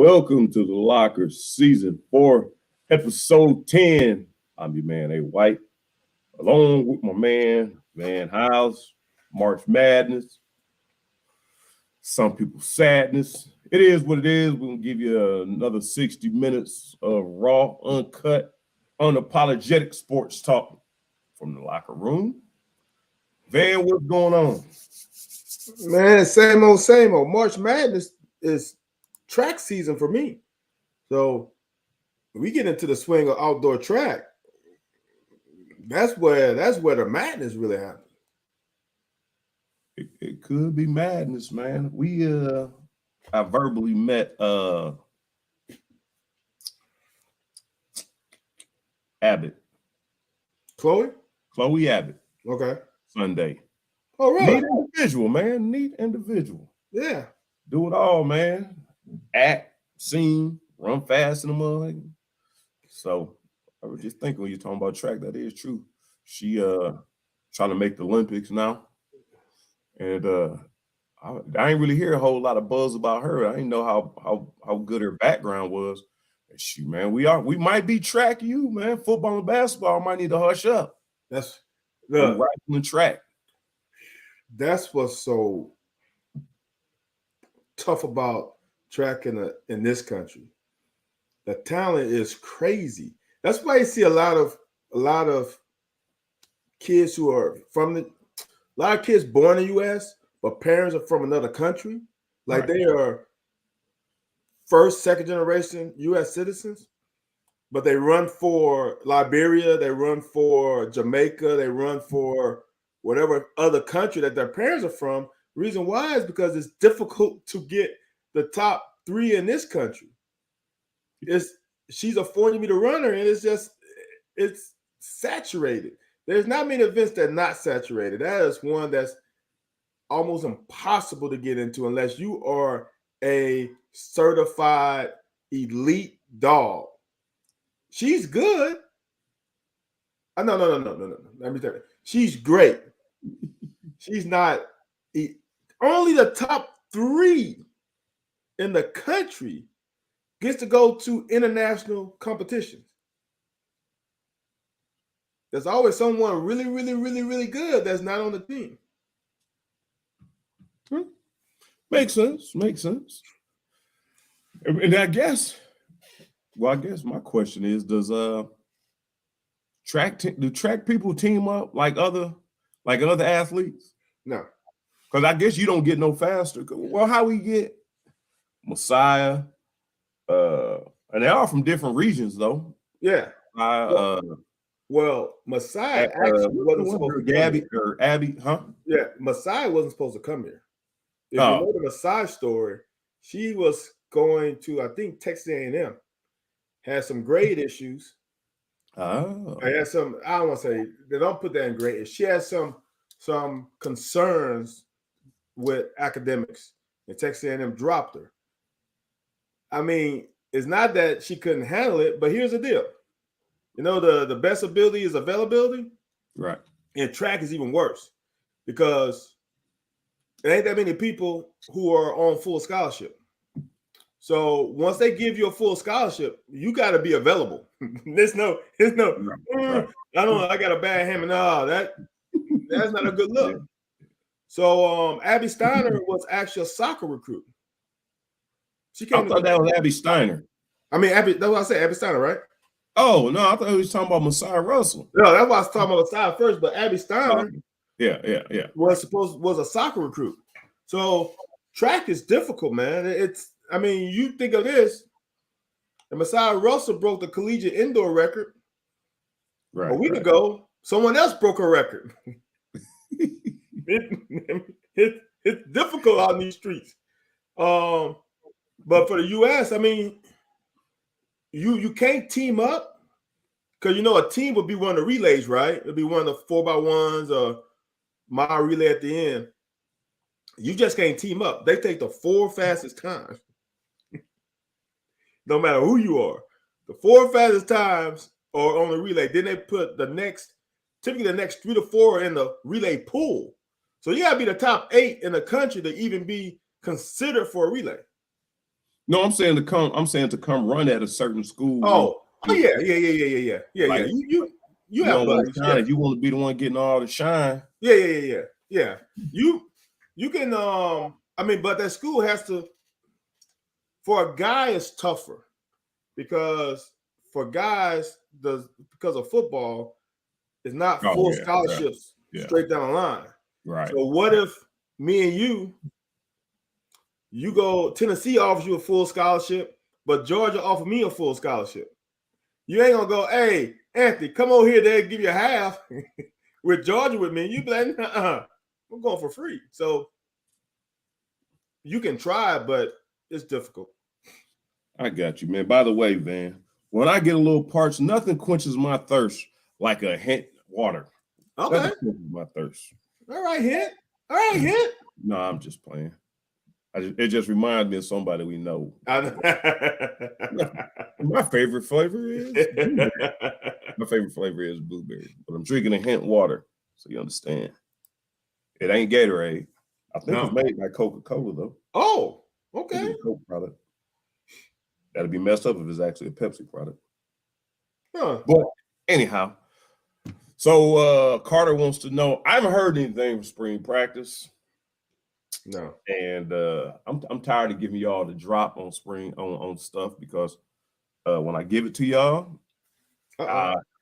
welcome to the Locker Season 4, Episode 10. I'm your man, A. White, along with my man, Van House, March Madness, some people sadness. It is what it is. We're going to give you another 60 minutes of raw, uncut, unapologetic sports talk from the locker room. Van, what's going on? Man, same old, same old. March Madness is track season for me. So we get into the swing of outdoor track. That's where the madness really happens. It could be madness, man. I verbally met Abbott. Chloe Abbott. Okay. Sunday. Oh, really? Neat individual, man. Neat individual. Yeah. Do it all, man. Act, sing, run fast in the mud. So I was just thinking when you're talking about track, that is true. She trying to make the Olympics now. And I ain't really hear a whole lot of buzz about her. I didn't know how good her background was. And shoot, man, we might be track you, man. Football and basketball might need to hush up. That's rifle and track. That's what's so tough about track in this country. The talent is crazy. That's why you see a lot of kids who are a lot of kids born in the U.S., but parents are from another country. Like right. They are first, second generation U.S. citizens, but they run for Liberia, they run for Jamaica, they run for whatever other country that their parents are from. The reason why is because it's difficult to get the top 3 in this country. She's a 40-meter runner, and it's saturated. There's not many events that are not saturated. That is one that's almost impossible to get into unless you are a certified elite dog. She's good. No. Let me tell you. She's great. She's not only the top 3 in the country gets to go to international competitions. There's always someone really, really, really, really good that's not on the team. Makes sense. And I guess my question is, do track people team up like other athletes? No. Because I guess you don't get no faster. Well, how we get Messiah, and they are from different regions though. Yeah. Well, Messiah actually wasn't supposed to come or Abby, huh? Yeah, Messiah wasn't supposed to come here. If you know the Messiah story, she was going to, I think, Texas A&M. Had some grade issues. Oh. I had some, I don't want to say, they don't put that in grade. She had some concerns with academics, and Texas A&M dropped her. I mean, it's not that she couldn't handle it, but here's the deal. You know, the best ability is availability. Right. And track is even worse because there ain't that many people who are on full scholarship. So once they give you a full scholarship, you got to be available. There's no. Right. I got a bad hammer. No, that's not a good look. Yeah. So Abby Steiner was actually a soccer recruit. I thought that was Abby Steiner. I mean, that's what I said, Abby Steiner, right? Oh, no, I thought he was talking about Messiah Russell. No, that's why I was talking about Messiah first, but Abby Steiner was a soccer recruit. So track is difficult, man. You think of this, and Messiah Russell broke the collegiate indoor record a week ago. Someone else broke a record. It's difficult out in these streets. But for the U.S., I mean, you can't team up because, a team would be one of the relays, right? It'd be one of the 4x1s or mile relay at the end. You just can't team up. They take the 4 fastest times. No matter who you are. The 4 fastest times are on the relay. Then they put typically the next 3 to 4 in the relay pool. So you got to be the top 8 in the country to even be considered for a relay. No, I'm saying to come. I'm saying to come run at a certain school. Oh, when yeah. like, You you have don't want buddies. to shine. If you want to be the one getting all the shine. Yeah. You can I mean, but that school has to, for a guy it's tougher because for guys, because of football, it's not Oh full yeah, scholarships yeah. straight down the line. Right. So what if me and you go, Tennessee offers you a full scholarship, but Georgia offered me a full scholarship? You ain't gonna go, hey, Anthony, come over here, they'll give you a half with Georgia with me. You be like, I'm going for free. So you can try, but it's difficult. I got you, man. By the way, man, when I get a little parched, nothing quenches my thirst like a hint water. Okay. Nothing quenches my thirst. All right, hit. No, I'm just playing. It just reminds me of somebody we know. My favorite flavor is blueberry. My favorite flavor is blueberry, but I'm drinking a hint water, so you understand. It ain't Gatorade. I think it's made by Coca-Cola though. Oh, okay. It's a Coke product. That'd be messed up if it's actually a Pepsi product. Huh. But anyhow, so Carter wants to know. I haven't heard anything from spring practice. No. And I'm tired of giving y'all the drop on spring on stuff because when I give it to y'all,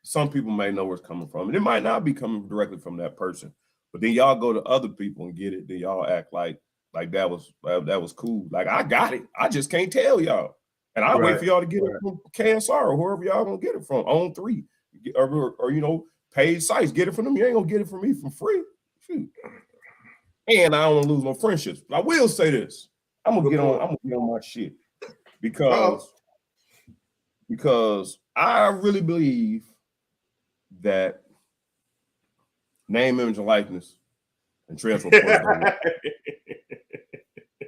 some people may know where it's coming from. And it might not be coming directly from that person. But then y'all go to other people and get it. Then y'all act like that was cool. Like I got it. I just can't tell y'all. And I'll wait for y'all to get it from KSR or whoever y'all gonna get it from. On 3 or paid sites. Get it from them. You ain't gonna get it from me for free. Shoot. And I don't want to lose my friendships. But I will say this. I'm gonna get on my shit. Because I really believe that name, image, and likeness and transfer portal.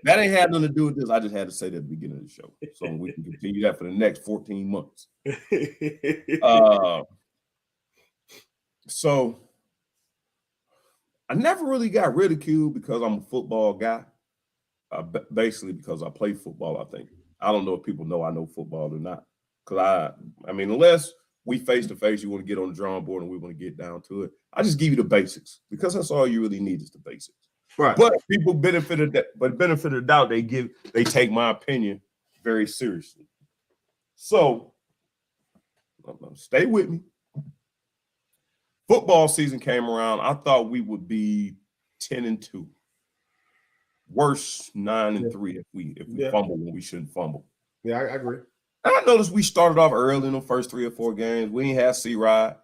That ain't had nothing to do with this. I just had to say that at the beginning of the show. So we can continue that for the next 14 months. So I never really got ridiculed because I'm a football guy. Basically because I play football, I think. I don't know if people know I know football or not. Because I mean, unless we face to face, you want to get on the drawing board and we want to get down to it. I just give you the basics because that's all you really need is the basics. Right. But people benefit of that, but benefit of the doubt, they take my opinion very seriously. So stay with me. Football season came around. I thought we would be 10-2. Worse 9-3 if we fumble when we shouldn't fumble. Yeah, I agree. And I noticed we started off early in the first 3 or 4 games. We didn't have C-Rod,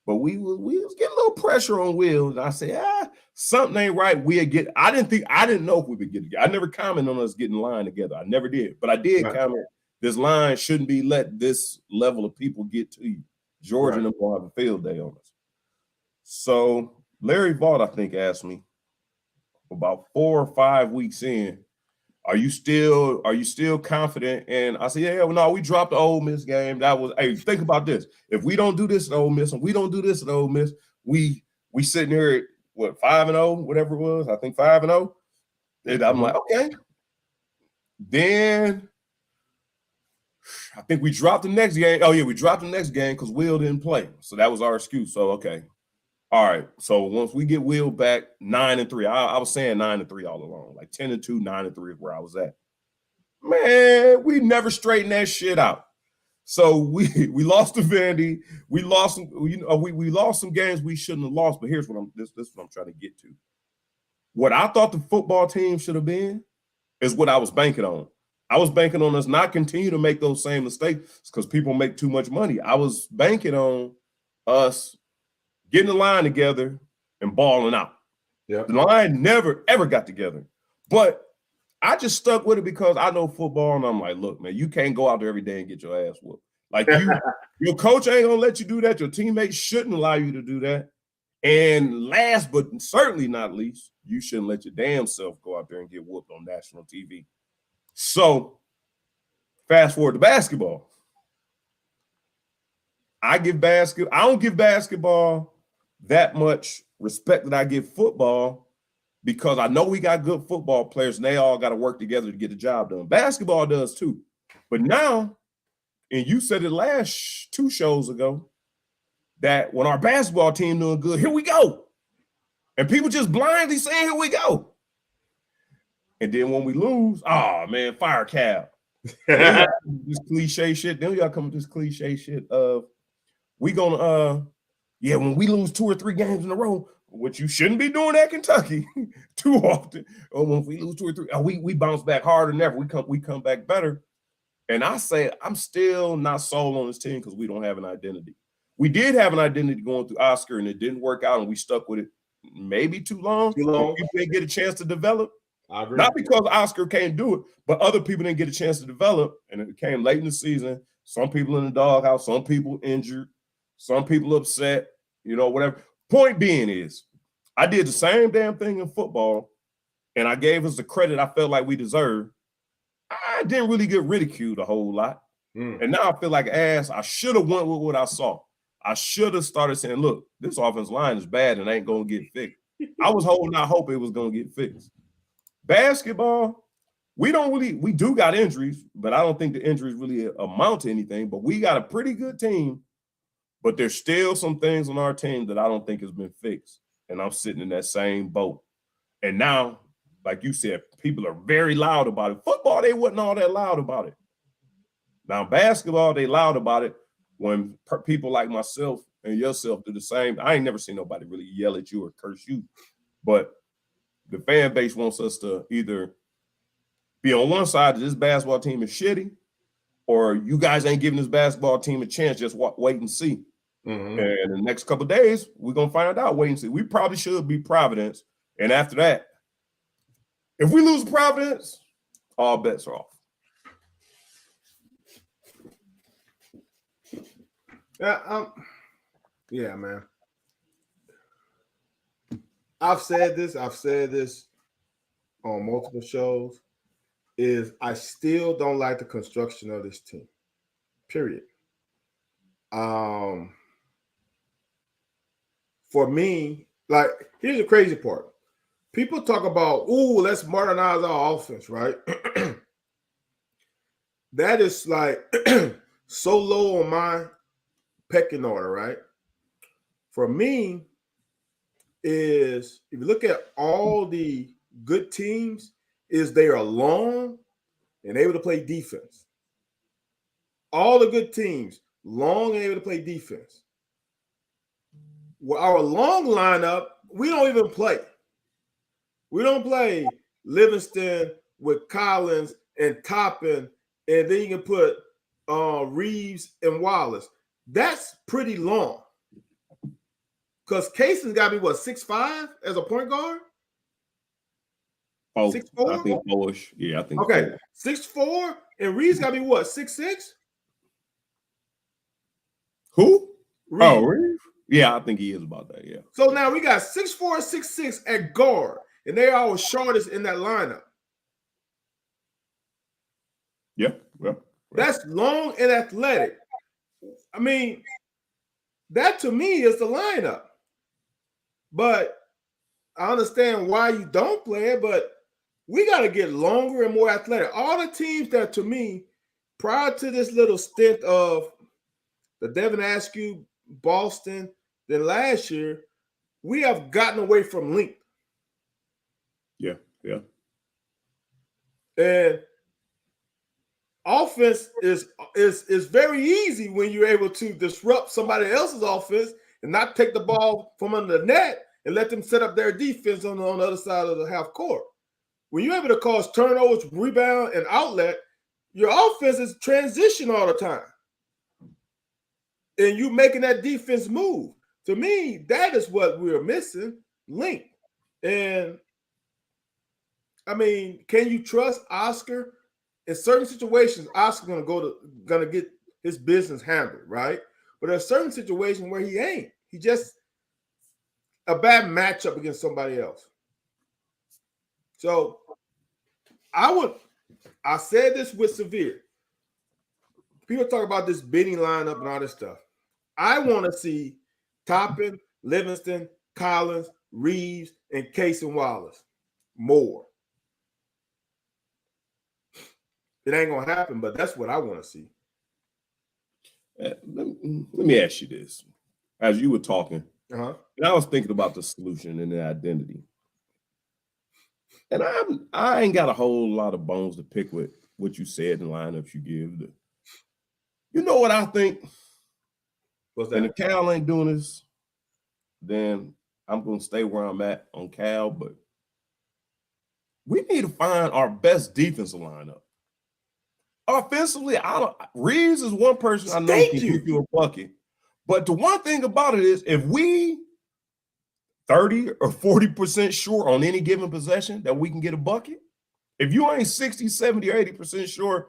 but we was getting a little pressure on Will. And I said, something ain't right. I didn't know if we would get together. I never commented on us getting line together. I never did. But I did comment, this line shouldn't be let this level of people get to you. George and them will have a field day on us. So Larry Vaught, I think, asked me about 4 or 5 weeks in, are you still confident? And I said, yeah, well, no, we dropped the Ole Miss game. That was, hey, think about this. If we don't do this at Ole Miss and we don't do this at Ole Miss, we sitting here at what, 5-0, whatever it was. I think 5-0. And I'm like, okay. Then I think we dropped the next game. Oh yeah, we dropped the next game because Will didn't play. So that was our excuse. So okay. All right. So once we get Will back, 9-3. I was saying 9-3 all along. Like 10-2, 9-3 is where I was at. Man, we never straightened that shit out. So we lost to Vandy. We lost some games we shouldn't have lost. But here's what this is what I'm trying to get to. What I thought the football team should have been is what I was banking on. I was banking on us not continue to make those same mistakes because people make too much money. I was banking on us getting the line together and balling out. Yeah. The line never, ever got together. But I just stuck with it because I know football, and I'm like, look, man, you can't go out there every day and get your ass whooped. Like your coach ain't gonna let you do that. Your teammates shouldn't allow you to do that. And last but certainly not least, you shouldn't let your damn self go out there and get whooped on national TV. So fast forward to basketball. I don't give basketball that much respect that I give football because I know we got good football players and they all got to work together to get the job done. Basketball does too. But now, and you said it last 2 shows ago, that when our basketball team doing good, here we go. And people just blindly saying, here we go. And then when we lose, oh man, fire Cal. This cliche shit. Then we gotta come with this cliche shit of we gonna when we lose 2 or 3 games in a row, which you shouldn't be doing at Kentucky too often. Or when we lose 2 or 3, we bounce back harder than ever. We come back better. And I say I'm still not sold on this team because we don't have an identity. We did have an identity going through Oscar, and it didn't work out, and we stuck with it maybe too long. People didn't get a chance to develop. I agree. Not because Oscar can't do it, but other people didn't get a chance to develop, and it came late in the season. Some people in the doghouse, some people injured, some people upset, whatever. Point being is, I did the same damn thing in football, and I gave us the credit I felt like we deserved. I didn't really get ridiculed a whole lot. And now I feel like ass. I should have went with what I saw. I should have started saying, look, this offensive line is bad and ain't going to get fixed. I was holding out hope it was going to get fixed. Basketball, we do got injuries, but I don't think the injuries really amount to anything. But we got a pretty good team, but there's still some things on our team that I don't think has been fixed. And I'm sitting in that same boat. And now, like you said, people are very loud about it. Football, they wasn't all that loud about it. Now, basketball, they loud about it when people like myself and yourself do the same. I ain't never seen nobody really yell at you or curse you. But the fan base wants us to either be on one side that this basketball team is shitty, or you guys ain't giving this basketball team a chance, just wait and see. And in the next couple of days, we're going to find out, wait and see. We probably should be Providence. And after that, if we lose Providence, all bets are off. Yeah, man. I've said this on multiple shows, is I still don't like the construction of this team. Period. For me, like, here's the crazy part. People talk about, let's modernize our offense, right? That is like so low on my pecking order, right? For me, is if you look at all the good teams, is they are long and able to play defense. All the good teams, long and able to play defense. Well, our long lineup, we don't even play. We don't play Livingston with Collins and Toppin, and then you can put Reeves and Wallace. That's pretty long. Because Cason's got to be, 6'5" as a point guard? 6'4"? I think 4-ish. Yeah, I think. Okay, 6'4", and Reeves got to be 6'6"? Who? Reeves. Oh, Reeves? Yeah, I think he is about that, yeah. So now we got 6'4", 6'6" at guard, and they are our shortest in that lineup. Yeah. That's long and athletic. I mean, that to me is the lineup. But I understand why you don't play it, but we got to get longer and more athletic. All the teams that, to me, prior to this little stint of the Devin Askew, Boston, then last year, we have gotten away from length. Yeah. And offense is very easy when you're able to disrupt somebody else's offense and not take the ball from under the net and let them set up their defense on the other side of the half court. When you're able to cause turnovers, rebound, and outlet, your offense is transition all the time. And you making that defense move. To me, that is what we're missing, length. And, I mean, can you trust Oscar? In certain situations, Oscar's gonna get his business handled, right? But there's certain situations where he ain't. He just a bad matchup against somebody else. So I said this with Severe. People talk about this Benny lineup and all this stuff. I want to see Toppin, Livingston, Collins, Reeves, and Case and Wallace. more. It ain't gonna happen, but that's what I want to see. Let me ask you this. As you were talking, Uh-huh. and I was thinking about the solution and the identity. And I ain't got a whole lot of bones to pick with what you said and lineups you give. You know what I think? What's And if that? Cal ain't doing this, then I'm gonna stay where I'm at on Cal. But we need to find our best defensive lineup. Offensively, Reeves is one person I know Thank can you. get you a bucket. But the one thing about it is, if we 30 or 40% sure on any given possession that we can get a bucket, if you ain't 60, 70, or 80% sure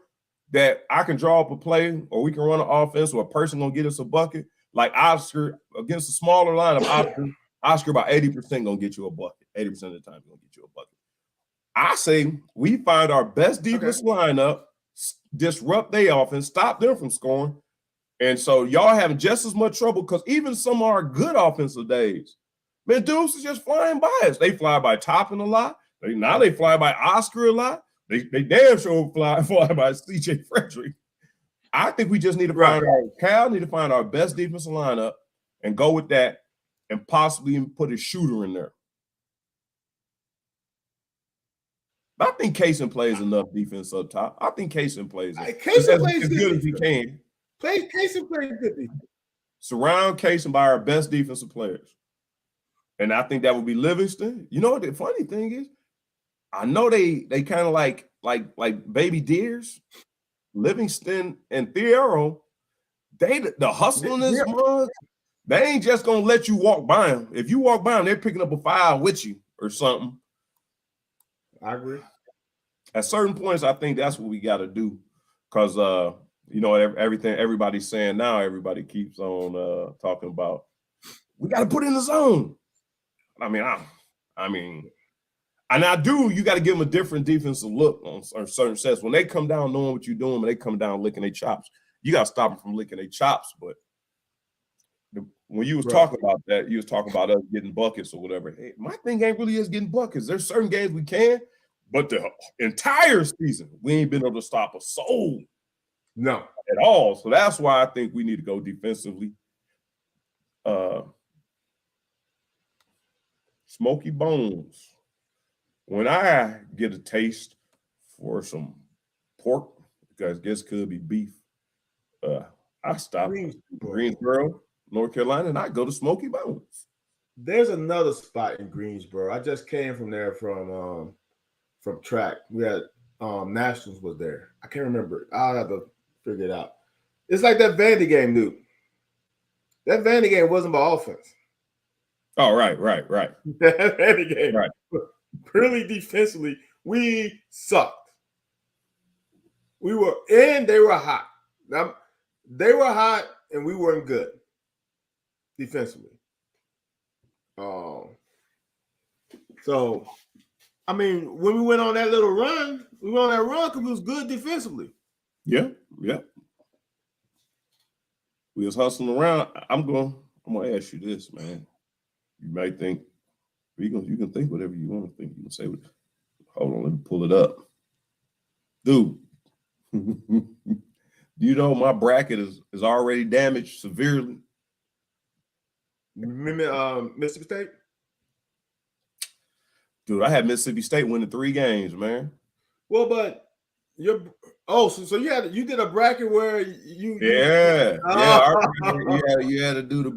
that I can draw up a play or we can run an offense or a person gonna get us a bucket, like Oscar against a smaller lineup, Oscar about 80% gonna get you a bucket. 80% of the time gonna get you a bucket. I say we find our best defense lineup, disrupt their offense, stop them from scoring. And so y'all having just as much trouble because even some of our good offensive days, man, dudes is just flying by us. They fly by Toppin a lot. Now they fly by Oscar a lot. They damn sure fly by CJ Frederick. I think we just need to find our best defensive lineup and go with that and possibly even put a shooter in there. I think Kaysen plays enough defense up top. I think Kaysen plays as good as he can. Kaysen plays good defense. Surround Kaysen by our best defensive players. And I think that would be Livingston. You know what the funny thing is? I know they kind of like baby deers. Livingston and Thiero, the hustleness mugs, they ain't just gonna let you walk by them. If you walk by them, they're picking up a foul with you or something. I agree. At certain points, I think that's what we got to do, because everything everybody's saying now, everybody keeps on talking about we got to put in the zone. I mean, and I do. You got to give them a different defensive look on certain sets. When they come down knowing what you're doing, when they come down licking their chops, you got to stop them from licking their chops. But when you was talking about that, you was talking about us getting buckets or whatever. Hey, my thing ain't really us getting buckets. There's certain games we can, but the entire season we ain't been able to stop a soul. No, at all. So that's why I think we need to go defensively. Smoky Bones. When I get a taste for some pork, because I guess could be beef, I stop Greensboro, North Carolina, and I go to Smoky Bones. There's another spot in Greensboro. I just came from there from track. We had Nationals was there. I can't remember. I'll have to figure it out. It's like that Vandy game, dude. That Vandy game wasn't about offense. Oh, right. That Vandy game, right? Purely defensively, we sucked. We were, and they were hot. Now, they were hot, and we weren't good defensively. So, I mean, when we went on that little run, we went on that run because we was good defensively. Yeah. We was hustling around. I'm gonna ask you this, man. You might think you can think whatever you want to think. You can say, hold on, let me pull it up. Dude, do you know my bracket is already damaged severely? Mississippi State? Dude, I had Mississippi State winning 3 games, man. Well, but so you did a bracket where you you had to do the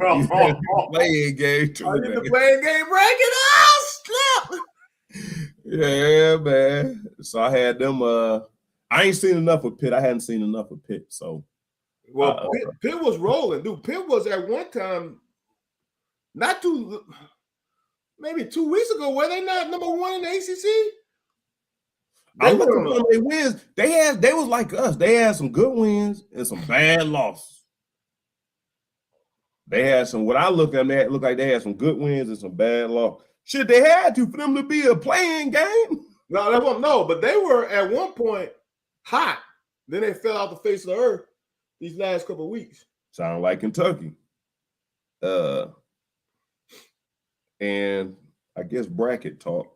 playing game too. I did the playing game bracket. Oh, snap! Yeah, man. So I had them. I ain't seen enough of Pitt. I hadn't seen enough of Pitt. So, Pitt was rolling, dude. Pitt was at one time, maybe 2 weeks ago. Were they not number 1 in the ACC? I'm looking for their wins. They was like us. They had some good wins and some bad losses. They had some. What I looked at, it looked like they had some good wins and some bad losses. Shit, they had to for them to be a playing game. No, but they were at one point hot. Then they fell off the face of the earth these last couple of weeks. Sound like Kentucky. And I guess bracket talk.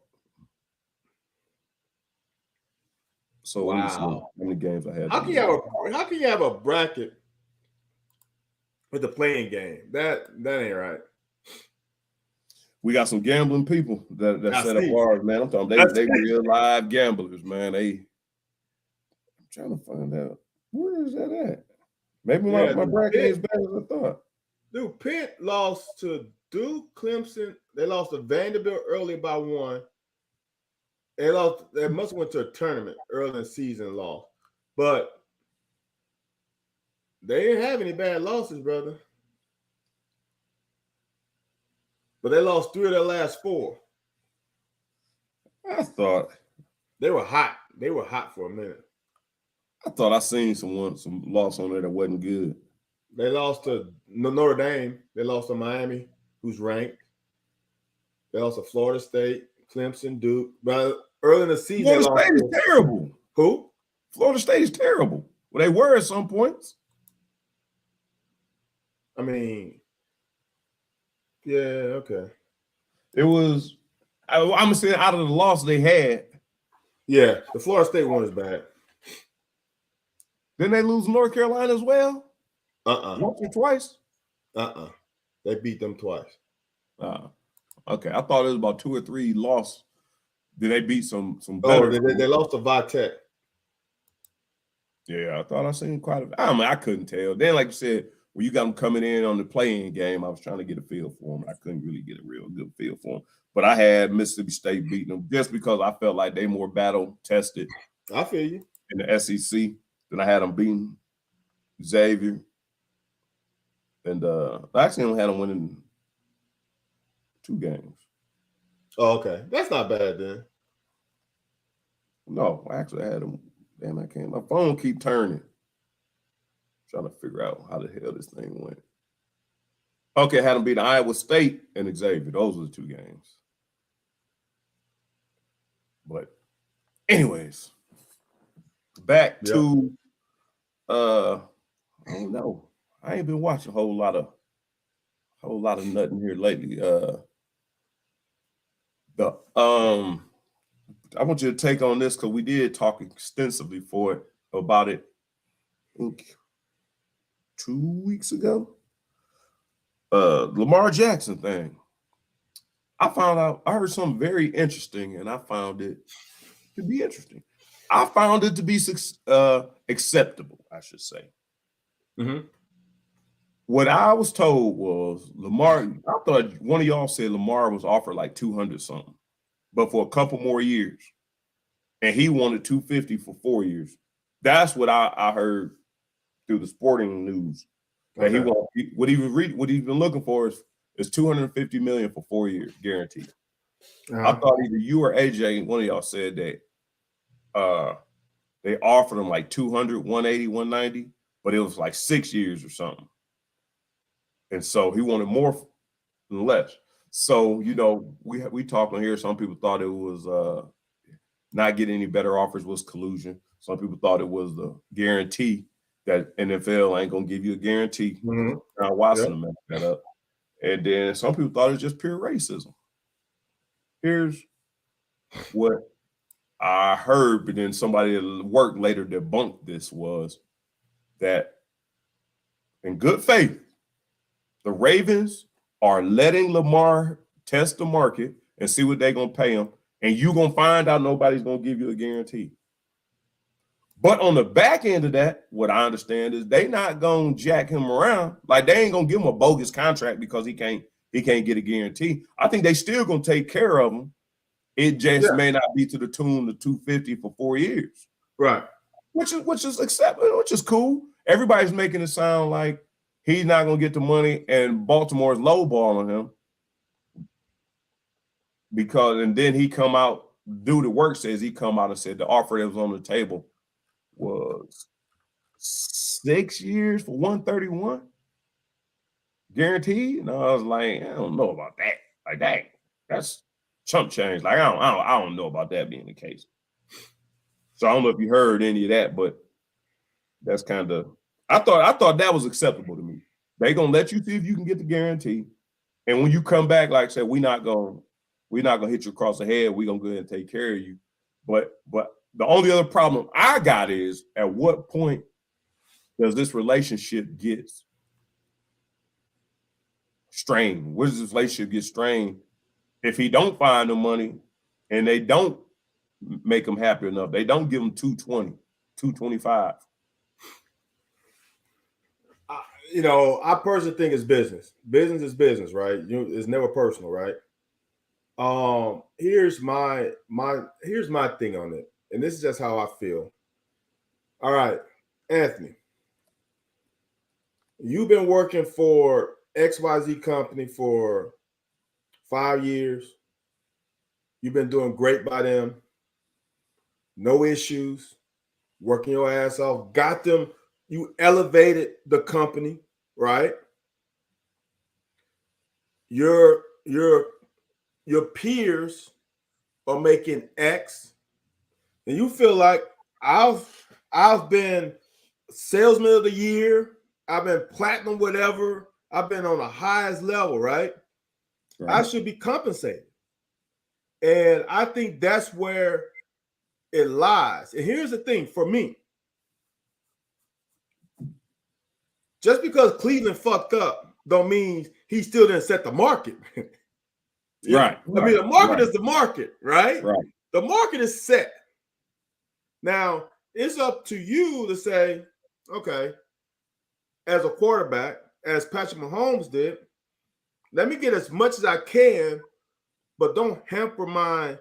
So let me see how Wow. many games I had. How can you have a bracket with the playing game? That ain't right. We got some gambling people that I set up see. ours, man. I'm talking they real live gamblers, man. I'm trying to find out where is that at. Maybe my bracket ain't as bad as I thought. Dude, Pitt lost to Duke, Clemson. They lost to Vanderbilt early by 1. They lost. They must have went to a tournament early in the season, lost, but they didn't have any bad losses, brother. But they lost 3 of their last 4. I thought They were hot. They were hot for a minute. I thought I seen some loss on there that wasn't good. They lost to Notre Dame. They lost to Miami, who's ranked. They lost to Florida State, Clemson, Duke. But early in the season, Florida State is terrible. Who? Florida State is terrible. Well, they were at some points. I mean, yeah, okay. It was. I'm saying out of the loss they had. Yeah, the Florida State one is bad. Didn't they lose to North Carolina as well? Once or twice? They beat them twice. Okay. I thought it was about 2 or 3 losses. Did they beat some better? Oh, they lost to Vatech. Yeah, I thought I seen quite a. I mean, I couldn't tell. Then, like you said, when you got them coming in on the playing game, I was trying to get a feel for them. I couldn't really get a real good feel for them. But I had Mississippi State beating them just because I felt like they more battle tested. I feel you. In the SEC. Then I had them beating Xavier. And I actually only had them winning 2 games. Oh, okay. That's not bad then. No, actually I had them. Damn, I can't. My phone keep turning. Trying to figure out how the hell this thing went. Okay, I had them beat Iowa State and Xavier. Those were the 2 games. But anyways, back to I don't know. I ain't been watching a whole lot of nothing here lately. I want you to take on this because we did talk extensively about it, I think 2 weeks ago. Lamar Jackson thing. I heard something very interesting, and I found it to be interesting. I found it to be acceptable, I should say. Mm-hmm. What I was told was Lamar, I thought one of y'all said Lamar was offered like 200 something, but for a couple more years. And he wanted 250 for 4 years. That's what I heard through the sporting news. That what he's been looking for is 250 million for 4 years, guaranteed. I thought either you or AJ, one of y'all said that they offered him like 200, 180, 190, but it was like 6 years or something. And so he wanted more than less. So, you know, we talk on here. Some people thought it was not getting any better offers was collusion. Some people thought it was the guarantee that NFL ain't gonna give you a guarantee. Mm-hmm. Now Watson messed that up. And then some people thought it was just pure racism. Here's what I heard, but then somebody at work later debunked this, was that in good faith, the Ravens are letting Lamar test the market and see what they're going to pay him, and you're going to find out nobody's going to give you a guarantee. But on the back end of that, what I understand is they not going to jack him around. Like, they ain't going to give him a bogus contract because he can't get a guarantee. I think they still going to take care of him. It just may not be to the tune of 250 for 4 years. Right. Which is acceptable, which is cool. Everybody's making it sound like he's not going to get the money and Baltimore's lowballing him. And then he come out, do the work, says he come out and said the offer that was on the table was 6 years for 131 guaranteed. And I was like, I don't know about that. Like, that's chump change. Like, I don't know about that being the case. So I don't know if you heard any of that, but that's kind of, I thought that was acceptable to me. They gonna let you see if you can get the guarantee, and when you come back, like I said, we're not gonna hit you across the head. We're gonna go ahead and take care of you. But The only other problem I got is at what point does this relationship get strained? Where does this relationship get strained if he don't find the money and they don't make him happy enough? They don't give him 220, 225. I personally think it's business. Business is business, right? It's never personal, right? Here's my thing on it, and this is just how I feel. All right, Anthony, you've been working for XYZ company for 5 years. You've been doing great by them. No issues. Working your ass off. Got them. You elevated the company, right? Your peers are making X, and you feel like I've been salesman of the year. I've been platinum, whatever. I've been on the highest level, right? I should be compensated. And I think that's where it lies. And here's the thing for me. Just because Cleveland fucked up don't mean he still didn't set the market. Right. I mean, the market is the market, right? Right. The market is set. Now, it's up to you to say, okay, as a quarterback, as Patrick Mahomes did, let me get as much as I can, but don't hamper my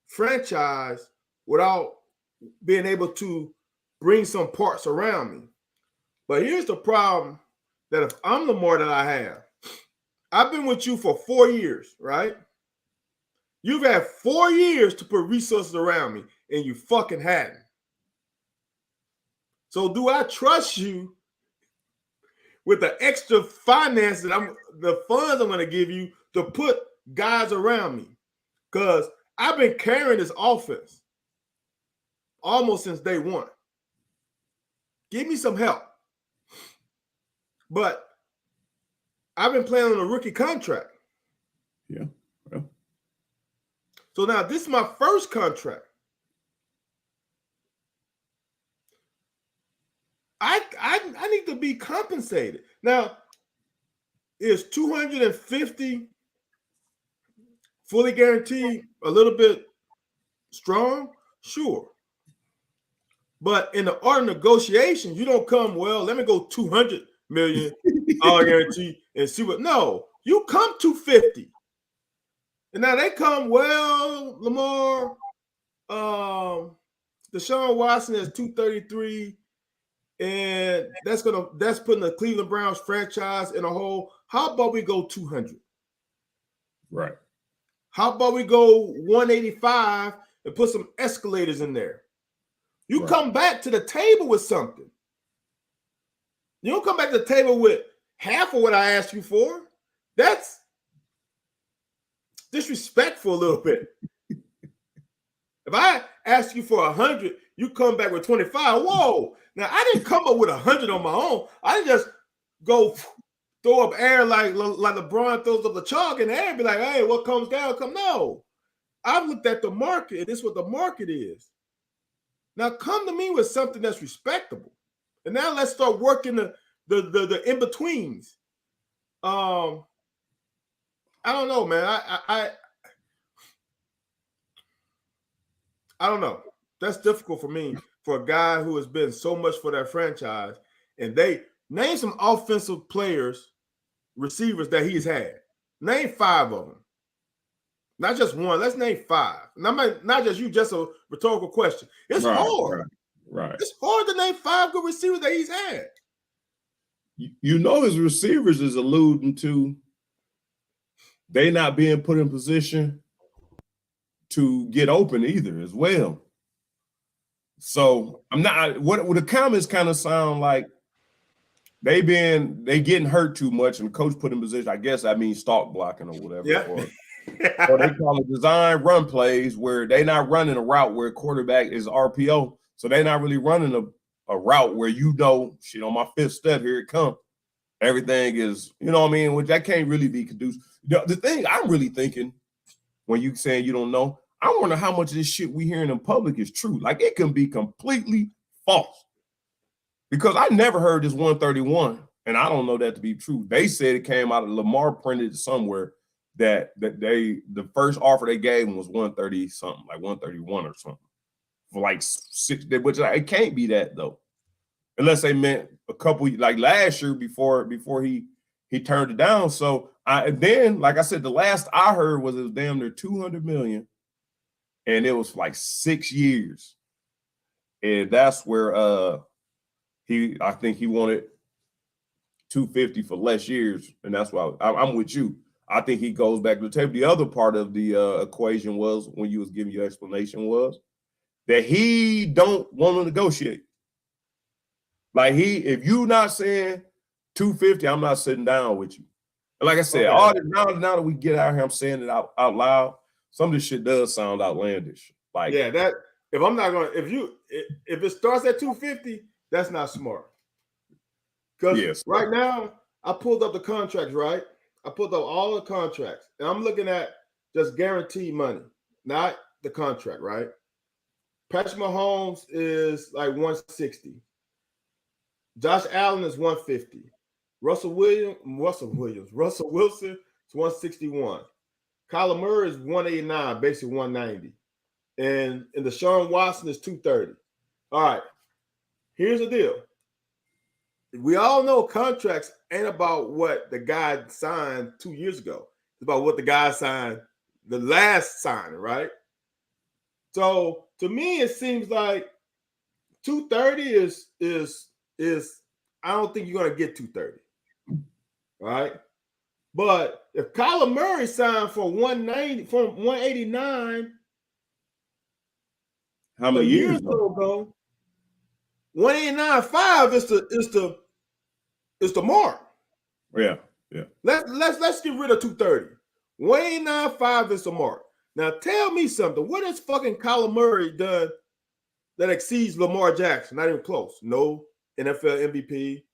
franchise without being able to bring some parts around me. But here's the problem, that if I'm Lamar that I have, I've been with you for 4 years, right? You've had 4 years to put resources around me, and you fucking hadn't. So do I trust you with the extra finance the funds I'm going to give you to put guys around me? Because I've been carrying this offense almost since day one. Give me some help. But I've been playing on a rookie contract. Yeah. So now this is my first contract. I need to be compensated. Now, is 250 fully guaranteed a little bit strong? Sure. But in the art of negotiation, you don't come, well, let me go 200 million guarantee and see what. No, you come 250. And now they come, well, Lamar, Deshaun Watson is 233, and that's putting the Cleveland Browns franchise in a hole. How about we go 200? Right. How about we go 185 and put some escalators in there? You come back to the table with something. You don't come back to the table with half of what I asked you for. That's disrespectful a little bit. If I ask you for 100, you come back with 25. Whoa. Now, I didn't come up with 100 on my own. I didn't just go throw up air like LeBron throws up the chalk in the air and be like, hey, what comes down, come. No. I've looked at the market, and this is what the market is. Now, come to me with something that's respectable. And now let's start working the in-betweens. I don't know, man. I don't know. That's difficult for me, for a guy who has been so much for that franchise. And they name some offensive players, receivers that he's had. Name 5 of them. Not just one. Let's name 5. Not just you, just a rhetorical question. It's hard. Right. It's hard to name 5 good receivers that he's had. You know his receivers is alluding to they not being put in position to get open either as well. So I'm not what the comments kind of sound like they getting hurt too much and the coach put in position. I guess I mean stalk blocking or whatever. Yeah. Or they call it design run plays where they not running a route where quarterback is RPO. So they're not really running a route where shit, on my 5th step, here it comes. Everything is, you know what I mean? Which that can't really be conducive. The thing I'm really thinking when you saying you don't know, I wonder how much of this shit we hearing in public is true. Like it can be completely false. Because I never heard this 131, and I don't know that to be true. They said it came out of Lamar printed it somewhere that the first offer they gave him was 130 something, like 131 or something. For like 6, which it can't be that though. Unless they meant a couple like last year before he turned it down. So then, like I said, the last I heard was it was damn near 200 million, and it was like 6 years. And that's where I think he wanted 250 for less years, and that's why I'm with you. I think he goes back to the table. The other part of the equation was when you was giving your explanation was that he don't want to negotiate. Like if you not saying 250, I'm not sitting down with you. And like I said, all this, now that we get out here, I'm saying it out loud. Some of this shit does sound outlandish. Like that if I'm not going, if it starts at 250. That's not smart. Because right now, I pulled up the contracts, right? I pulled up all the contracts. And I'm looking at just guaranteed money, not the contract, right? Patrick Mahomes is like 160. Josh Allen is 150. Russell Wilson is 161. Kyler Murray is 189, basically 190. And Deshaun Watson is 230. All right. Here's the deal. We all know contracts ain't about what the guy signed 2 years ago. It's about what the guy signed the last signing, right? So to me, it seems like 230 is I don't think you're gonna get 230. Right? But if Kyler Murray signed for 190 from 189, how many years ago? 189.5 is the mark. Yeah. Let's get rid of 230. 189.5 is the mark. Now tell me something. What has fucking Kyler Murray done that exceeds Lamar Jackson? Not even close. No NFL MVP,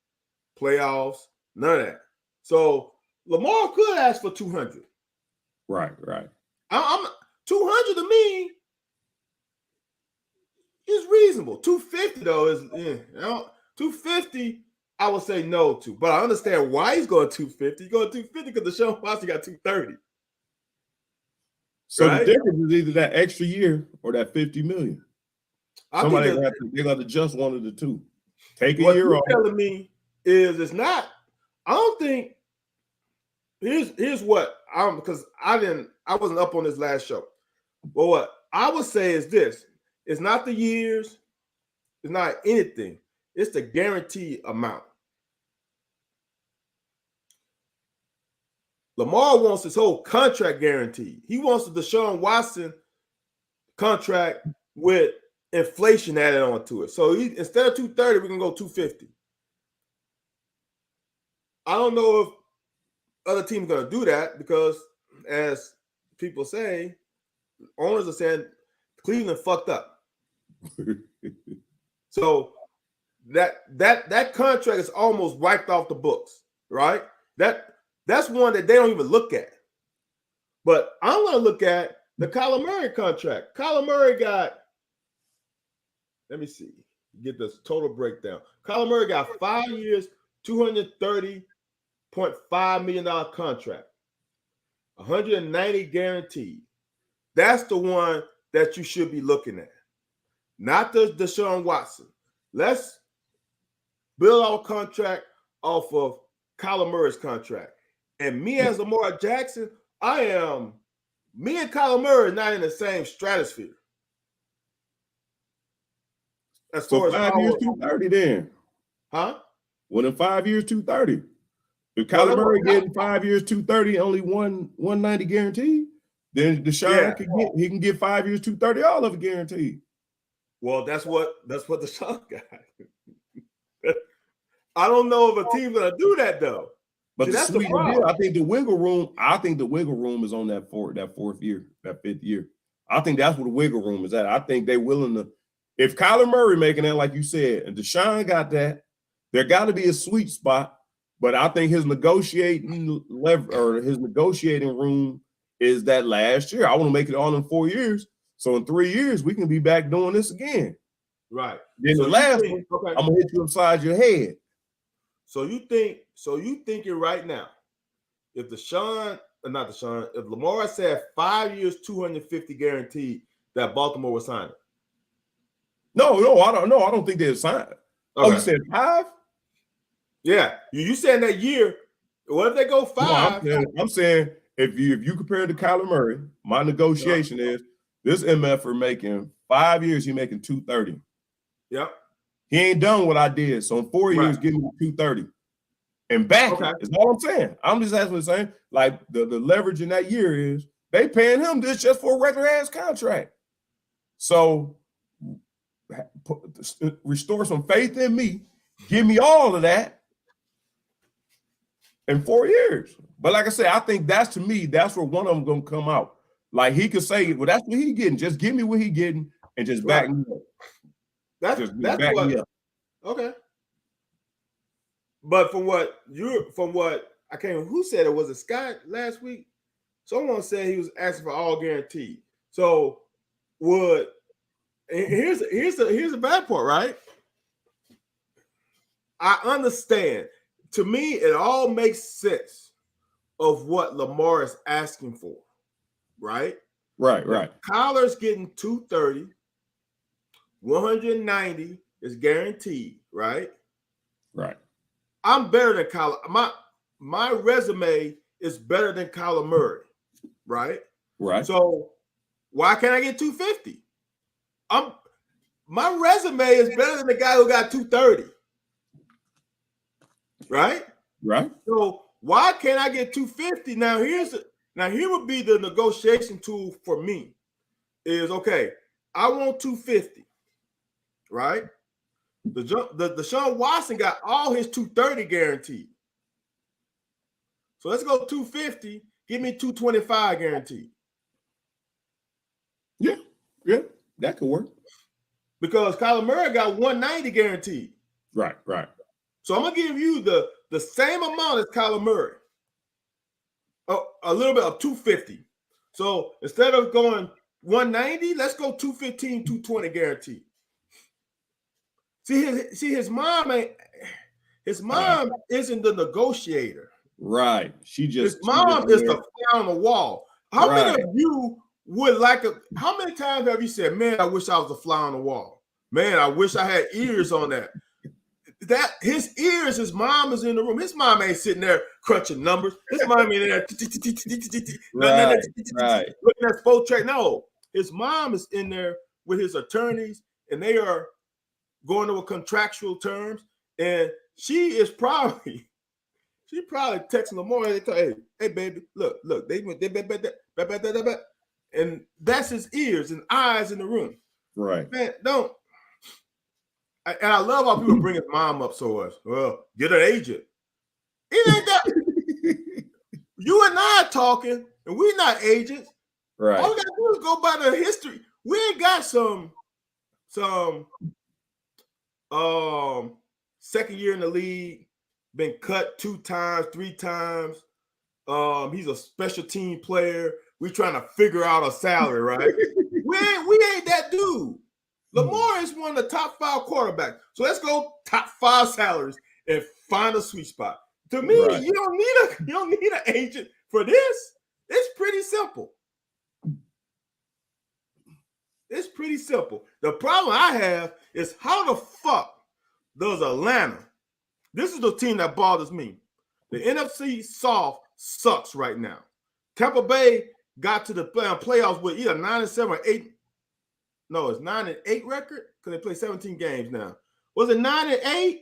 playoffs, none of that. So Lamar could ask for 200. Right. I'm 200 to me is reasonable. 250 though is 250. I would say no to, but I understand why he's going 250. He's going 250 because Deshaun Watson got 230. So the difference is either that extra year or that 50 million. Somebody they got to adjust one of the two. Take a year off. What you're telling me is it's not. I don't think. Here's what because I wasn't up on this last show. But what I would say is this: it's not the years, it's not anything. It's the guaranteed amount. Lamar wants his whole contract guaranteed. He wants the Deshaun Watson contract with inflation added onto it. So instead of 230, we can go 250. I don't know if other teams are going to do that because, as people say, owners are saying Cleveland fucked up. So that contract is almost wiped off the books, right? That's one that they don't even look at. But I'm going to look at the Kyler Murray contract. Kyler Murray got, let me see, get this total breakdown. Kyler Murray got 5 years, $230.5 million contract, 190 guaranteed. That's the one that you should be looking at, not the Deshaun Watson. Let's build our contract off of Kyler Murray's contract. And me as Lamar Jackson, me and Kyler Murray are not in the same stratosphere. As so 5 years, 230 then. Huh? Well, in 5 years, 230. If Kyler Murray getting 5 years, 230, only 190 guaranteed, then Deshaun can get 5 years, 230, all of it guaranteed. Well, that's what Deshaun got. I don't know if a team's gonna do that though. But see, that's the deal. I think the wiggle room is on that fourth year, that fifth year. I think that's where the wiggle room is at. I think they're willing to, if Kyler Murray making that, like you said, and Deshaun got that, there got to be a sweet spot. But I think his negotiating room is that last year. I want to make it all in 4 years. So in 3 years, we can be back doing this again. Right. Then the last one, okay, I'm gonna hit you upside your head. So you thinking right now, if if Lamar said 5 years, 250 guaranteed, that Baltimore would sign it? No, I don't think they'll sign it. Okay. Oh, you said 5? Yeah. You saying that year? What if they go 5? No, I'm saying if you compare it to Kyler Murray, my negotiation is this MFer making 5 years, he making 230. Yep. He ain't done what I did. So in 4 years, give me 230. And back it is all I'm saying. I'm just asking the same. Like the leverage in that year is they paying him this just for a regular ass contract. So restore some faith in me. Give me all of that in 4 years. But like I said, I think that's where one of them gonna come out. Like he could say, well, that's what he getting. Just give me what he getting and just back me up. That's what. Okay. But from what I can't remember who said it, was it Scott last week? Someone said he was asking for all guaranteed. So here's the bad part, right? I understand. To me, it all makes sense of what Lamar is asking for, right? Right. Kyler's getting 230, 190 is guaranteed, right? Right. I'm better than Kyler. My resume is better than Kyler Murray, right? Right. So why can't I get 250? My resume is better than the guy who got 230. Right? Right. So why can't I get 250? Now here would be the negotiation tool for me. Is okay, I want 250, right? The Deshaun Watson got all his 230 guaranteed. So let's go 250. Give me 225 guaranteed. Yeah, that could work. Because Kyler Murray got 190 guaranteed. Right. So I'm gonna give you the same amount as Kyler Murray. A little bit of 250. So instead of going 190, let's go 215, 220 guaranteed. See, his mom isn't the negotiator. Right. His mom is the fly on the wall. How many of you would like how many times have you said, man, I wish I was a fly on the wall? Man, I wish I had ears on that. That his ears, his mom is in the room. His mom ain't sitting there crunching numbers. His mom ain't in there looking at full track. No, his mom is in there with his attorneys, and they are going over contractual terms. And she probably texting Lamar. They tell, hey, baby, look, they and that's his ears and eyes in the room. Right, man. Don't. And I love how people bring his mom up so much. Well, get an agent. It ain't that. You and I are talking, and we're not agents. Right. All we gotta do is go by the history. We ain't got some second year in the league, been cut 2 times, 3 times. He's a special team player. We trying to figure out a salary, right? we ain't that dude. Lamar is one of the top 5 quarterbacks. So let's go top 5 salaries and find a sweet spot. To me, you don't need an agent for this. It's pretty simple. It's pretty simple. The problem I have is how the fuck does Atlanta? This is the team that bothers me. The NFC South sucks right now. Tampa Bay got to the playoffs with either 9-7 or 8. No, it's 9-8 record because they play 17 games now. Was it 9-8?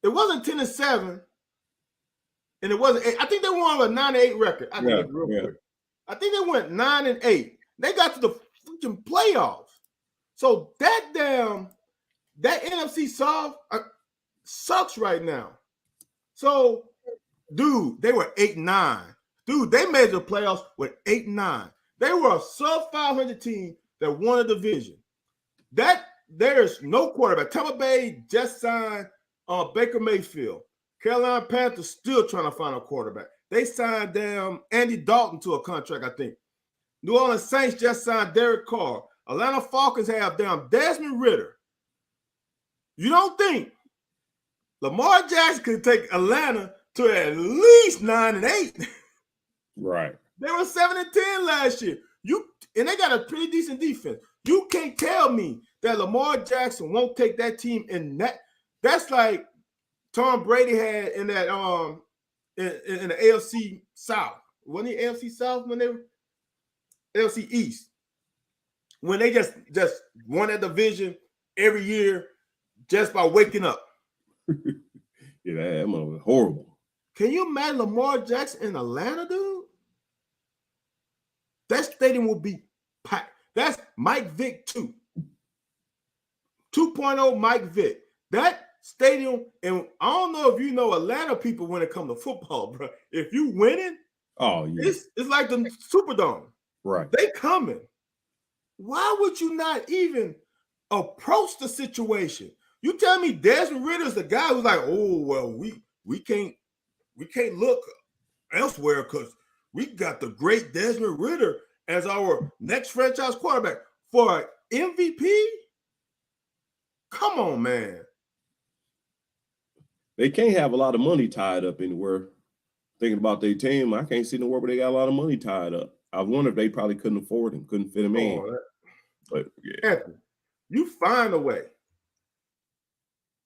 It wasn't 10-7, and it wasn't 8. I think they won a 9-8 record. I think they went 9-8. They got to the freaking playoffs. So that NFC South sucks right now. So, dude, they were 8-9. Dude, they made the playoffs with 8-9. They were a sub 500 team that won a division. That there's no quarterback. Tampa Bay just signed Baker Mayfield. Carolina Panthers still trying to find a quarterback. They signed Andy Dalton to a contract, I think. New Orleans Saints just signed Derek Carr. Atlanta Falcons have damn Desmond Ridder. You don't think Lamar Jackson could take Atlanta to at least 9-8? Right. They were 7-10 last year. And they got a pretty decent defense. You can't tell me that Lamar Jackson won't take that team in that. That's like Tom Brady had in that in the AFC South. Wasn't he AFC South when they were AFC East? When they just won that division every year just by waking up. Yeah, that was horrible. Can you imagine Lamar Jackson in Atlanta, dude? That stadium will be packed. That's Mike Vick 2. 2.0 Mike Vick. That stadium, and I don't know if you know Atlanta people when it comes to football, bro. If you winning, oh yeah, it's like the Superdome. Right. They coming. Why would you not even approach the situation? You tell me Desmond Ridder is the guy who's like, oh well, we can't look elsewhere because we got the great Desmond Ridder as our next franchise quarterback for MVP. Come on, man. They can't have a lot of money tied up anywhere. Thinking about their team, I can't see nowhere where they got a lot of money tied up. I wonder if they probably couldn't afford him, couldn't fit him in. But yeah, Anthony, you find a way.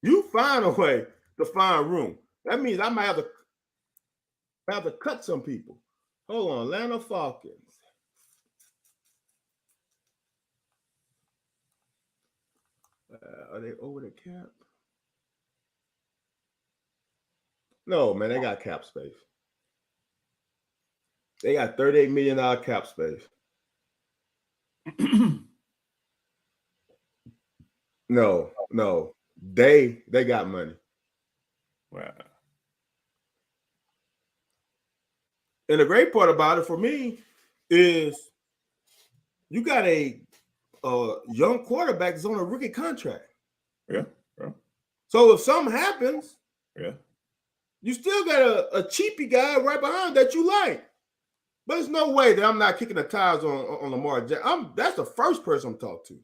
You find a way to find room. That means I might have to cut some people. Hold on, Atlanta Falcons. Are they over the cap? No, man, they got cap space. They got $38 million cap space. No. They got money. wow. And the great part about it for me is you got a young quarterback that's on a rookie contract. Yeah. So if something happens, Yeah. you still got a cheapy guy right behind that you like. But there's no way that I'm not kicking the tires on Lamar Jackson. That's the first person I'm talking to.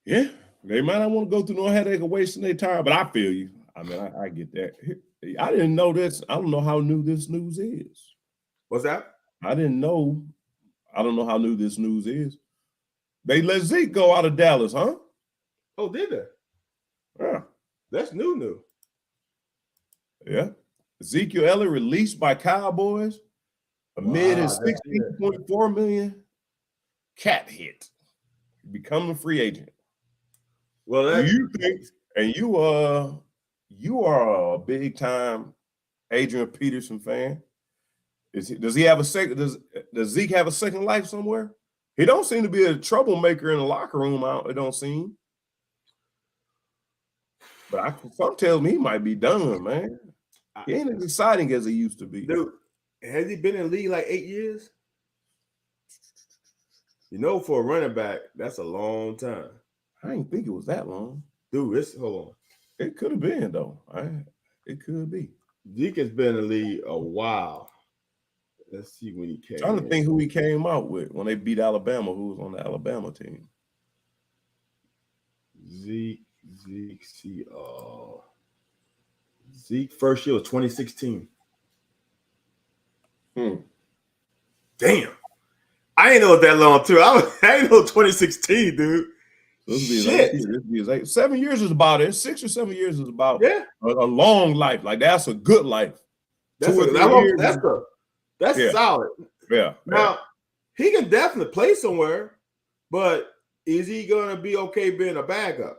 Yeah. They might not want to go through no headache of wasting their time, but I feel you. I mean, I get that. I didn't know this. I don't know how new this news is. What's that? I don't know how new this news is. They let Zeke go out of Dallas, huh? Oh, did they? Yeah. That's new. Yeah. Ezekiel Elliott released by Cowboys amid his $16.4 million cap hit. Becoming a free agent. Well, Do you think, and you are a big time Adrian Peterson fan? Does he have a second? Does Zeke have a second life somewhere? He don't seem to be a troublemaker in the locker room. It don't seem. But some tells me he might be done, man. He ain't as exciting as he used to be. Dude, has he been in the league like 8 years? You know, for a running back, that's a long time. I didn't think it was that long. Dude, hold on. It could have been, though. It could be. Zeke has been in the league a while. Let's see when he came. I'm trying to think who he came out with when they beat Alabama, who was on the Alabama team. Zeke, Zeke first year was 2016. Damn. I ain't know it that long, too. I ain't know 2016, dude. Shit. 7 years is about it. 6 or 7 years is about a long life. Like, that's a good life. That's solid. Yeah. Now, he can definitely play somewhere, but is he going to be okay being a backup?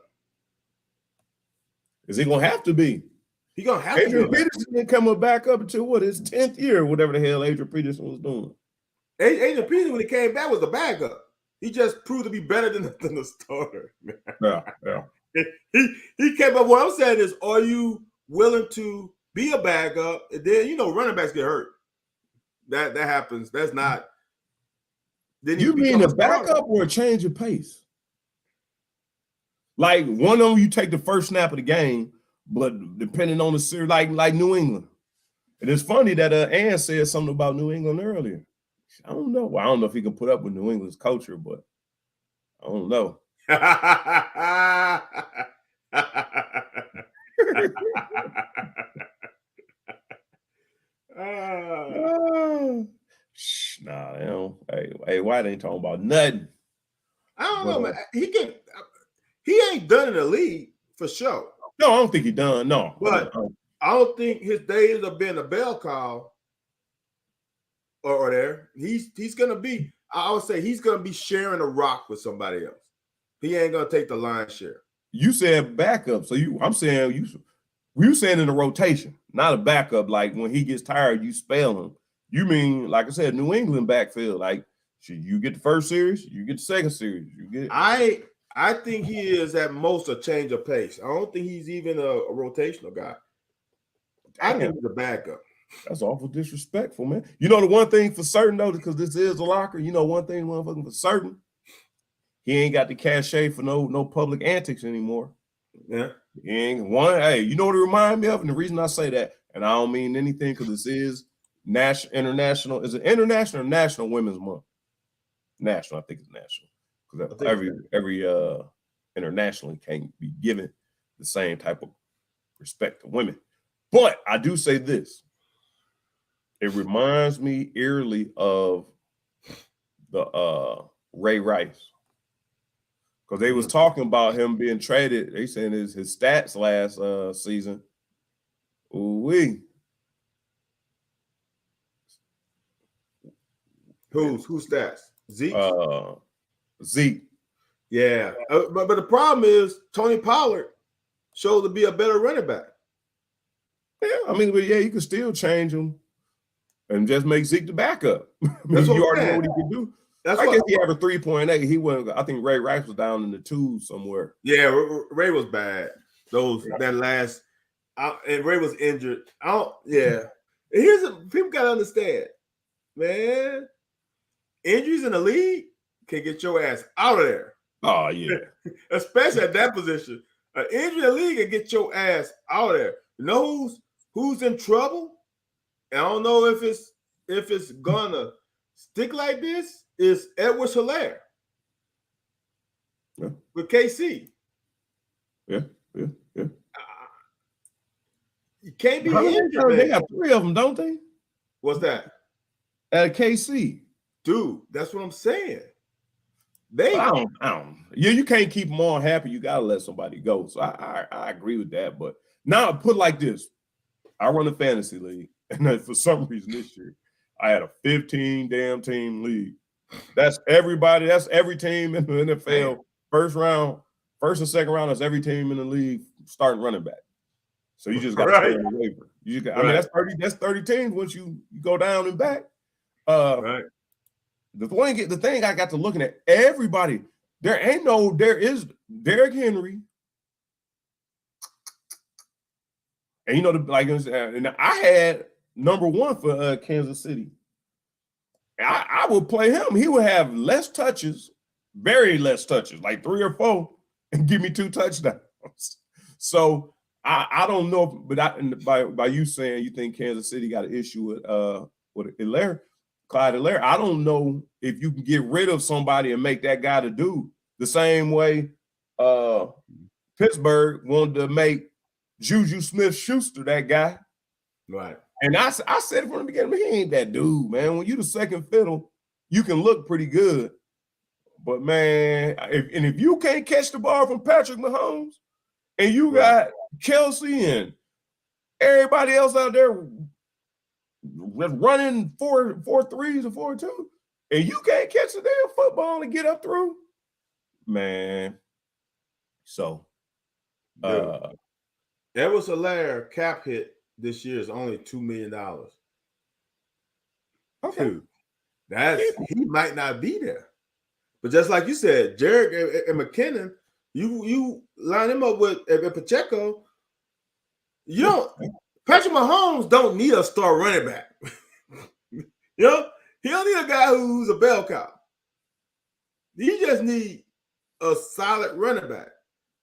Is he going to have to be? He's going to have Adrian to be. Peterson didn't come back up until his 10th year, whatever the hell Adrian Peterson was doing. Adrian Peterson, when he came back, was a backup. He just proved to be better than the starter. Yeah. He came up. What I'm saying is, are you willing to be a backup? And then, running backs get hurt. That happens. That's not. You mean a backup or a change of pace? Like one of them, you take the first snap of the game, but depending on the series, like New England. And it's funny that Ann said something about New England earlier. I don't know. I don't know if he can put up with New England's culture, but I don't know. Nah, you know, hey, White ain't talking about nothing. I don't know, man. He ain't done in the league for sure. No, I don't think he done. No, but I don't think his days of being a bell cow or there. He's gonna be. I would say he's gonna be sharing a rock with somebody else. He ain't gonna take the lion's share. You said backup, so I'm saying you saying in a rotation, not a backup. Like when he gets tired, you spell him. You mean, like I said, New England backfield. Like, should you get the first series, you get the second series. You get. I think he is at most a change of pace. I don't think he's even a rotational guy. I think he's a backup. That's awful disrespectful, man. You know the one thing for certain though, because this is a locker. You know one thing, motherfucking for certain, he ain't got the cachet for no public antics anymore. Yeah, he ain't one. Hey, you know what it remind me of, and the reason I say that, and I don't mean anything because this is international. Is it international or national women's month? National, I think it's national. Because every internationally can't be given the same type of respect to women. But I do say this. It reminds me eerily of the Ray Rice. Because they was talking about him being traded. They saying his stats last season. Ooh-wee. Who's stats? Zeke? Zeke. Yeah. But the problem is Tony Pollard showed to be a better running back. Yeah, I mean, but yeah, you can still change him and just make Zeke the backup. I mean, you already know what he can do. I guess he have a 3.8. He went. I think Ray Rice was down in the 2s somewhere. Yeah, Ray was bad. That last, and Ray was injured. Yeah. People gotta understand, man. Injuries in the league can get your ass out of there. Oh yeah, especially at that position. An injury in the league can get your ass out of there. You know who's in trouble? And I don't know if it's gonna stick like this. Is Edwards-Helaire with KC? Yeah. You can't be injured. They got 3 of them, don't they? What's that? At KC, dude. That's what I'm saying. I don't. Yeah, you can't keep them all happy. You gotta let somebody go. So I agree with that. But now put it like this: I run a fantasy league, and for some reason this year I had a 15 damn team league. That's everybody. That's every team in the NFL. First and second round. That's every team in the league starting running back. So you just got to stay on the waiver. I mean, that's 30 teams once you go down and back. Right. The thing I got to looking at everybody. There is Derrick Henry, and you know and I had number 1 for Kansas City. I would play him. He would have less touches, very less touches, like 3 or 4, and give me 2 touchdowns. So I don't know, but by you saying you think Kansas City got an issue with Clyde Helaire, I don't know if you can get rid of somebody and make that guy to do the same way Pittsburgh wanted to make Juju Smith-Schuster that guy. Right. And I said from the beginning, he ain't that dude, man. When you the second fiddle, you can look pretty good. But, man, if you can't catch the ball from Patrick Mahomes and you got Kelsey and everybody else out there running 4 3s or 4 2, and you can't catch the damn football and get up through, man. So, Edwards-Helaire cap hit this year is only $2 million. Okay. Dude, he might not be there. But just like you said, Jarek and McKinnon, you line him up with Pacheco. Patrick Mahomes don't need a star running back. He don't need a guy who's a bell cow. He just need a solid running back.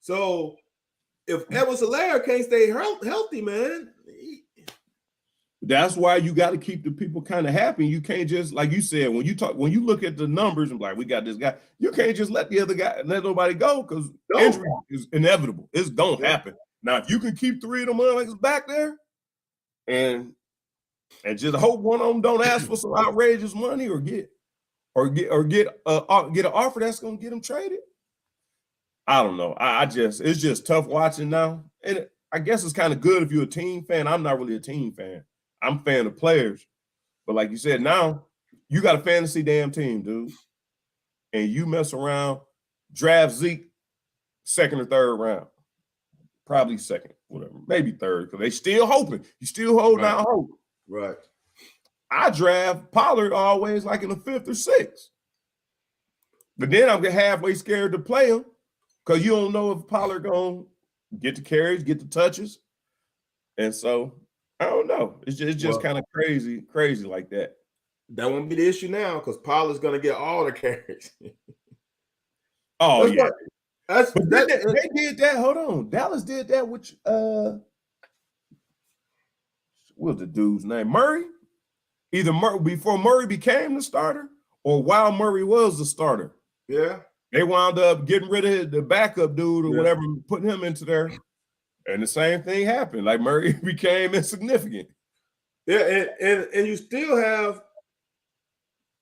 So if Edwards-Helaire can't stay healthy, man. That's why you got to keep the people kind of happy. You can't just, like you said, when you look at the numbers and like, we got this guy, you can't just let the other guy, let nobody go, because injury is inevitable. It's gonna happen. Now, if you can keep 3 of them motherfuckers back there and just hope one of them don't ask for some outrageous money or get an offer that's gonna get them traded. I don't know. It's just tough watching now. And I guess it's kind of good if you're a team fan. I'm not really a team fan. I'm a fan of players. But like you said, now you got a fantasy damn team, dude. And you mess around, draft Zeke, 2nd or 3rd round. Probably 2nd, whatever. Maybe 3rd, because they still hoping. You still holding out hope. Right. I draft Pollard always like in the 5th or 6th. But then I'm halfway scared to play him because you don't know if Pollard going to get the carries, get the touches. And so, I don't know. It's just kind of crazy like that. That won't be the issue now because Pollard's going to get all the carries. Oh, yeah. They did that. Hold on. Dallas did that with what was the dude's name? Murray? Either before Murray became the starter or while Murray was the starter. Yeah. They wound up getting rid of the backup dude or whatever, putting him into there. And the same thing happened. Like Murray became insignificant. Yeah, and you still have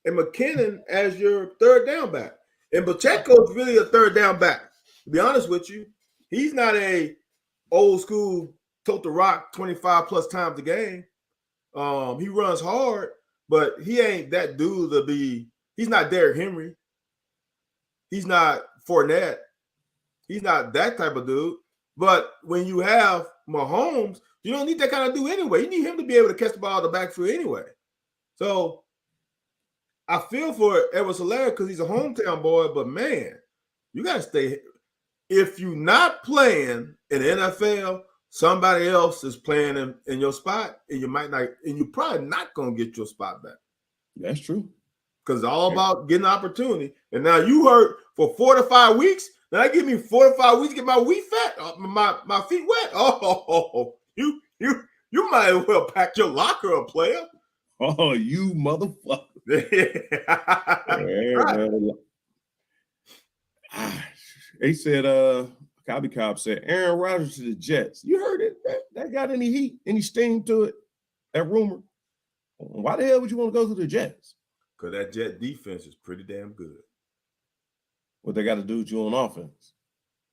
a McKinnon as your 3rd down back. And Pacheco's really a 3rd down back. To be honest with you, he's not a old school tote the rock 25 plus times a game. He runs hard, but he ain't that dude to be. He's not Derrick Henry. He's not Fournette. He's not that type of dude. But when you have Mahomes, you don't need that kind of dude anyway. You need him to be able to catch the ball out of the backfield anyway. So I feel for Edwards-Helaire because he's a hometown boy, but man, you got to stay. If you're not playing in the NFL, somebody else is playing in your spot, and you might not, and you're probably not going to get your spot back. That's true. Because it's all about getting an opportunity. And now you hurt for 4 to 5 weeks. Now that give me 4 to 5 weeks to get my feet wet. Oh, you might as well pack your locker up, player. Oh, you motherfucker. They said, Cobby Cobb said, Aaron Rodgers to the Jets. You heard it? That got any heat, any steam to it? That rumor? Why the hell would you want to go to the Jets? Because that Jet defense is pretty damn good. What they got to do with you on offense?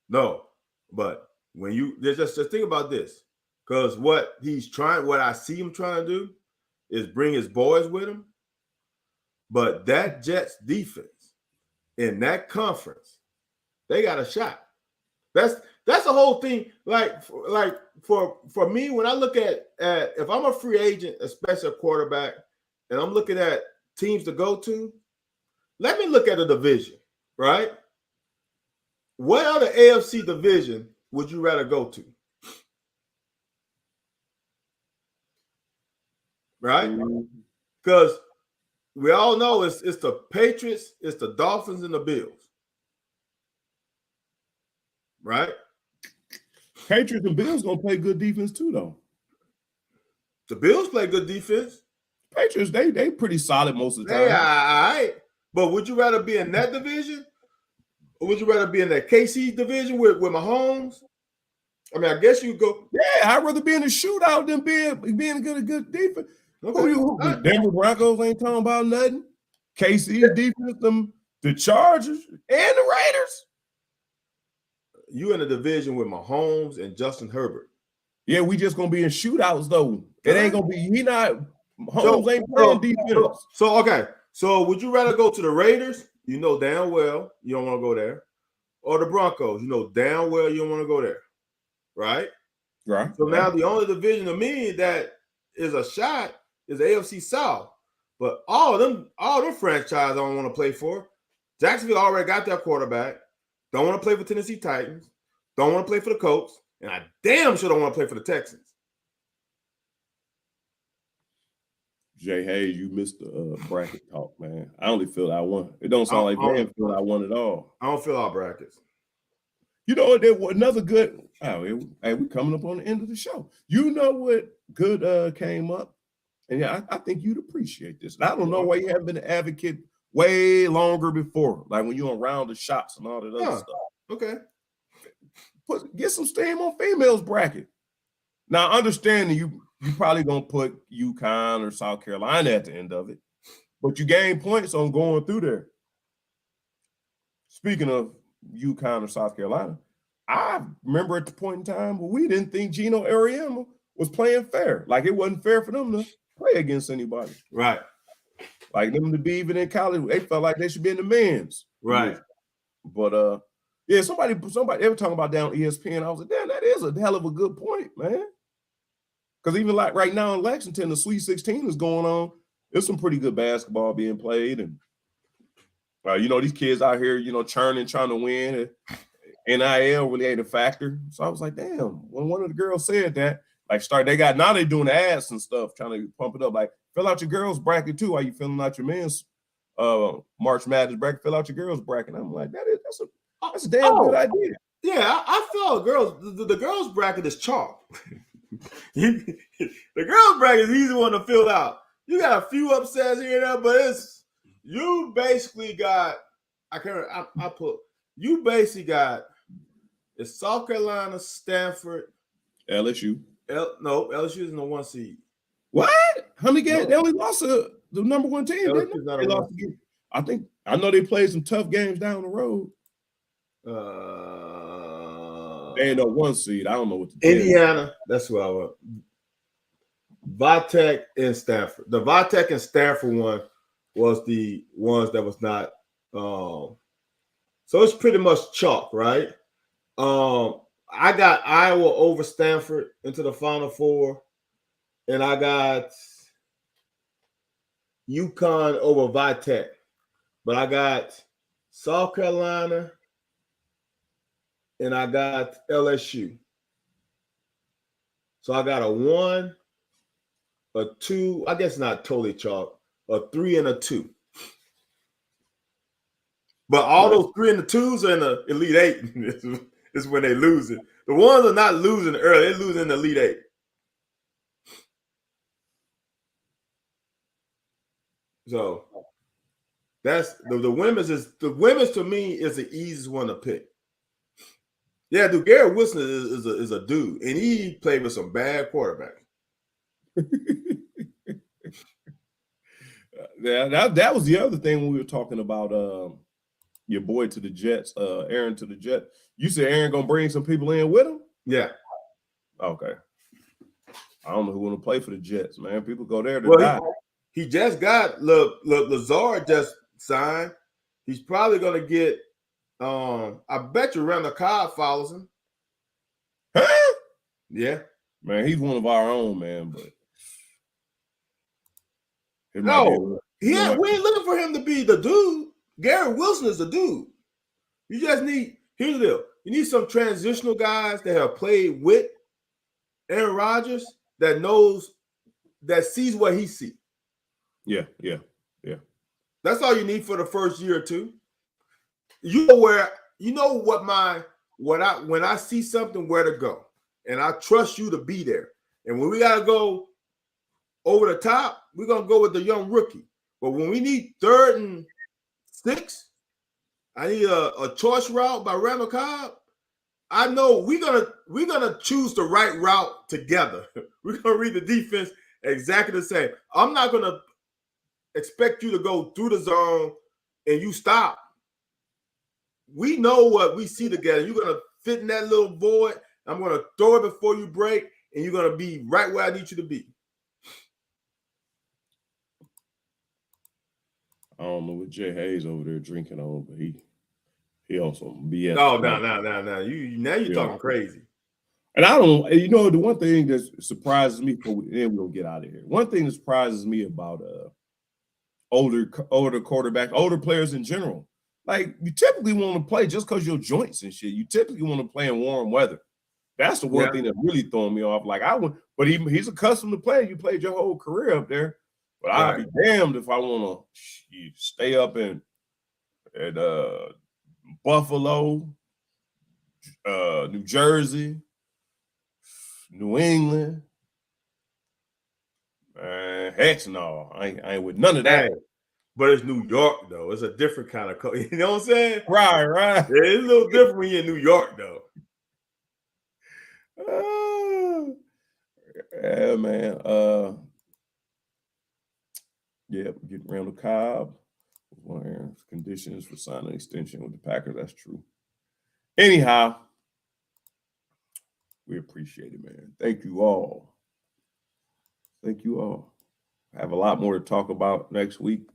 No, but when you just think about this, because what I see him trying to do is bring his boys with him. But that Jets defense in that conference, they got a shot. That's the whole thing. Like for me, when I look at if I'm a free agent, especially a quarterback, and I'm looking at teams to go to, let me look at a division, right? What other AFC division would you rather go to? Right? Because we all know it's the Patriots, it's the Dolphins, and the Bills. Right? Patriots and Bills gonna play good defense too, though. The Bills play good defense. Patriots, they pretty solid most of the time. Yeah, all right. But would you rather be in that division? Or would you rather be in that KC division with Mahomes? I mean, I guess you go. Yeah, I'd rather be in a shootout than being a good defense. Okay. Denver Broncos ain't talking about nothing. KC defense, the Chargers, and the Raiders. You in a division with Mahomes and Justin Herbert. Yeah, we just gonna be in shootouts though. It ain't gonna be. Mahomes ain't playing defense. Okay. So would you rather go to the Raiders? You know damn well you don't want to go there, or the Broncos? You know damn well you don't want to go there, right? Right. So now the only division to me that is a shot is the AFC South. But all them franchises I don't want to play for. Jacksonville already got their quarterback. Don't want to play for Tennessee Titans. Don't want to play for the Colts. And I damn sure don't want to play for the Texans. Jay Hayes, you missed the bracket talk, man. I only feel I won. It don't sound like Dan feel I won at all. I don't feel all brackets. You know what? Another good. Hey, we're coming up on the end of the show. You know what good came up? And yeah, I think you'd appreciate this. And I don't know why you haven't been an advocate way longer before, like when you're around the shots and all that other stuff. Okay. Get some steam on females bracket. Now, understanding you probably gonna put UConn or South Carolina at the end of it, but you gain points on going through there. Speaking of UConn or South Carolina, I remember at the point in time where we didn't think Gino Auriemma was playing fair. Like it wasn't fair for them to play against anybody. Right. Like them to be even in college, they felt like they should be in the men's. Right. But yeah, somebody they were talking about down ESPN. I was like, damn, that is a hell of a good point, man. Because even like right now in Lexington, the Sweet 16 is going on. There's some pretty good basketball being played, and these kids out here, churning, trying to win. NIL really ain't a factor. So I was like, damn. When one of the girls said that, now they doing ads and stuff, trying to pump it up. Like, fill out your girls bracket too. While you filling out your men's March Madness bracket, fill out your girls bracket. I'm like, that's a damn good idea. Yeah, I feel the girls bracket is chalk. The girls bracket is easy one to fill out. You got a few upsets here and there, but you basically got it's South Carolina, Stanford, LSU. LSU is in the 1 seed. What? How many games? They only lost the number one team. I know they played some tough games down the road. They ain't no 1 seed. I don't know what the Indiana. That's what I want. Vitek and Stanford. The Vitek and Stanford one was the ones that was not. So it's pretty much chalk, right? I got Iowa over Stanford into the Final Four, and I got UConn over Vitek, but I got South Carolina and I got LSU. So I got a 1, a 2, I guess not totally chalk, a 3 and a 2. But all those 3 and the 2s are in the Elite 8 is when they lose it. The ones are not losing early, they're losing the Elite 8. So that's the women's to me is the easiest one to pick. Yeah, dude, Garrett Wilson is a dude, and he played with some bad quarterbacks. Yeah, that was the other thing when we were talking about your boy to the Jets, Aaron to the Jets. You said Aaron gonna bring some people in with him? Yeah. Okay. I don't know who want to play for the Jets, man. People go there to die. He just got Lazard just signed. He's probably gonna get. I bet you Randall Cobb follows him. Huh? Yeah, man, he's one of our own, man. But we ain't looking for him to be the dude. Garrett Wilson is the dude. You just need. Here's the deal. You need some transitional guys that have played with Aaron Rodgers that sees what he sees. Yeah. That's all you need for the first year or two. When I see something, where to go, and I trust you to be there. And when we gotta go over the top, we're gonna go with the young rookie. But when we need 3rd and 6, I need a choice route by Randall Cobb. I know we're gonna choose the right route together. We're gonna read the defense exactly the same. I'm not gonna expect you to go through the zone and you stop. We know what we see together. You're going to fit in that little void. I'm going to throw it before you break, and you're going to be right where I need you to be. I don't know what Jay Hayes over there drinking on, but he on some BS. No. Now you're talking crazy. And I don't, the one thing that surprises me, then we're going to get out of here. One thing that surprises me about older quarterback, older players in general, like you typically want to play just because your joints and shit. You typically want to play in warm weather. That's the one thing that really throwing me off. Like but he's accustomed to playing. You played your whole career up there. But I'd be damned if I want to stay up at Buffalo, New Jersey, New England. Heck no. I ain't with none of that. Hey, but it's New York, though. It's a different kind of you know what I'm saying? Right. Yeah, it's a little different when you're in New York, though. Yeah, man. Yeah, getting Randall Cobb. Conditions for signing an extension with the Packers. That's true. Anyhow, we appreciate it, man. Thank you all. Thank you all. I have a lot more to talk about next week.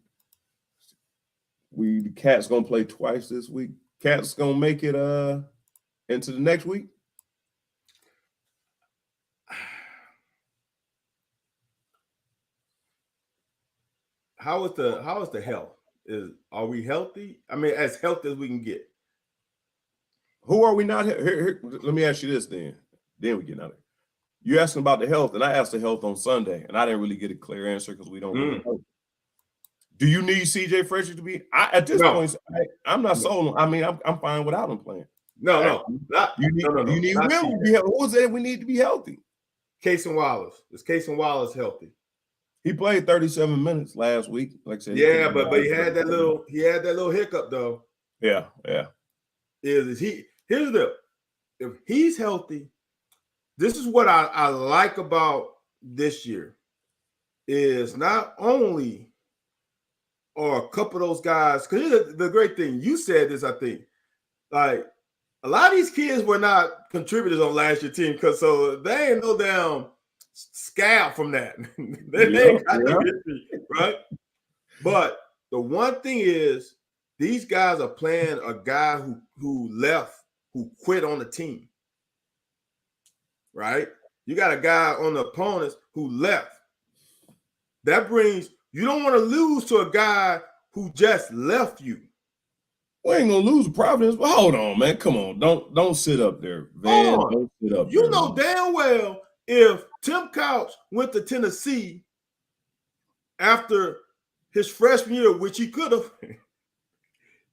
The Cats gonna play twice this week. Cats gonna make it into the next week. How is the health? Are we healthy? I mean, as healthy as we can get. Who are we not? Here, let me ask you this then. Then we get out of it. You asking about the health, and I asked the health on Sunday, and I didn't really get a clear answer because we don't really know. Do you need CJ Frederick to be? At this point, I'm not sold. I mean, I'm fine without him playing. No. You need Will to be healthy. Who was that? We need to be healthy. Casey Wallace. Is Casey Wallace healthy? He played 37 minutes last week. Like I said, yeah, but he had that little hiccup though. Yeah. Here's the deal. If he's healthy, this is what I like about this year is not only are a couple of those guys, because the great thing, you said this, I think, like a lot of these kids were not contributors on last year's team because so they ain't no damn scab from that. they ain't got no history, right? But the one thing is these guys are playing a guy who left, who quit on the team. Right? You got a guy on the opponents who left. That brings, you don't want to lose to a guy who just left you. We ain't gonna lose Providence, but hold on, man. Come on. Don't sit up there, Van. Don't sit up you there. Know damn well if Tim Couch went to Tennessee after his freshman year, which he could have,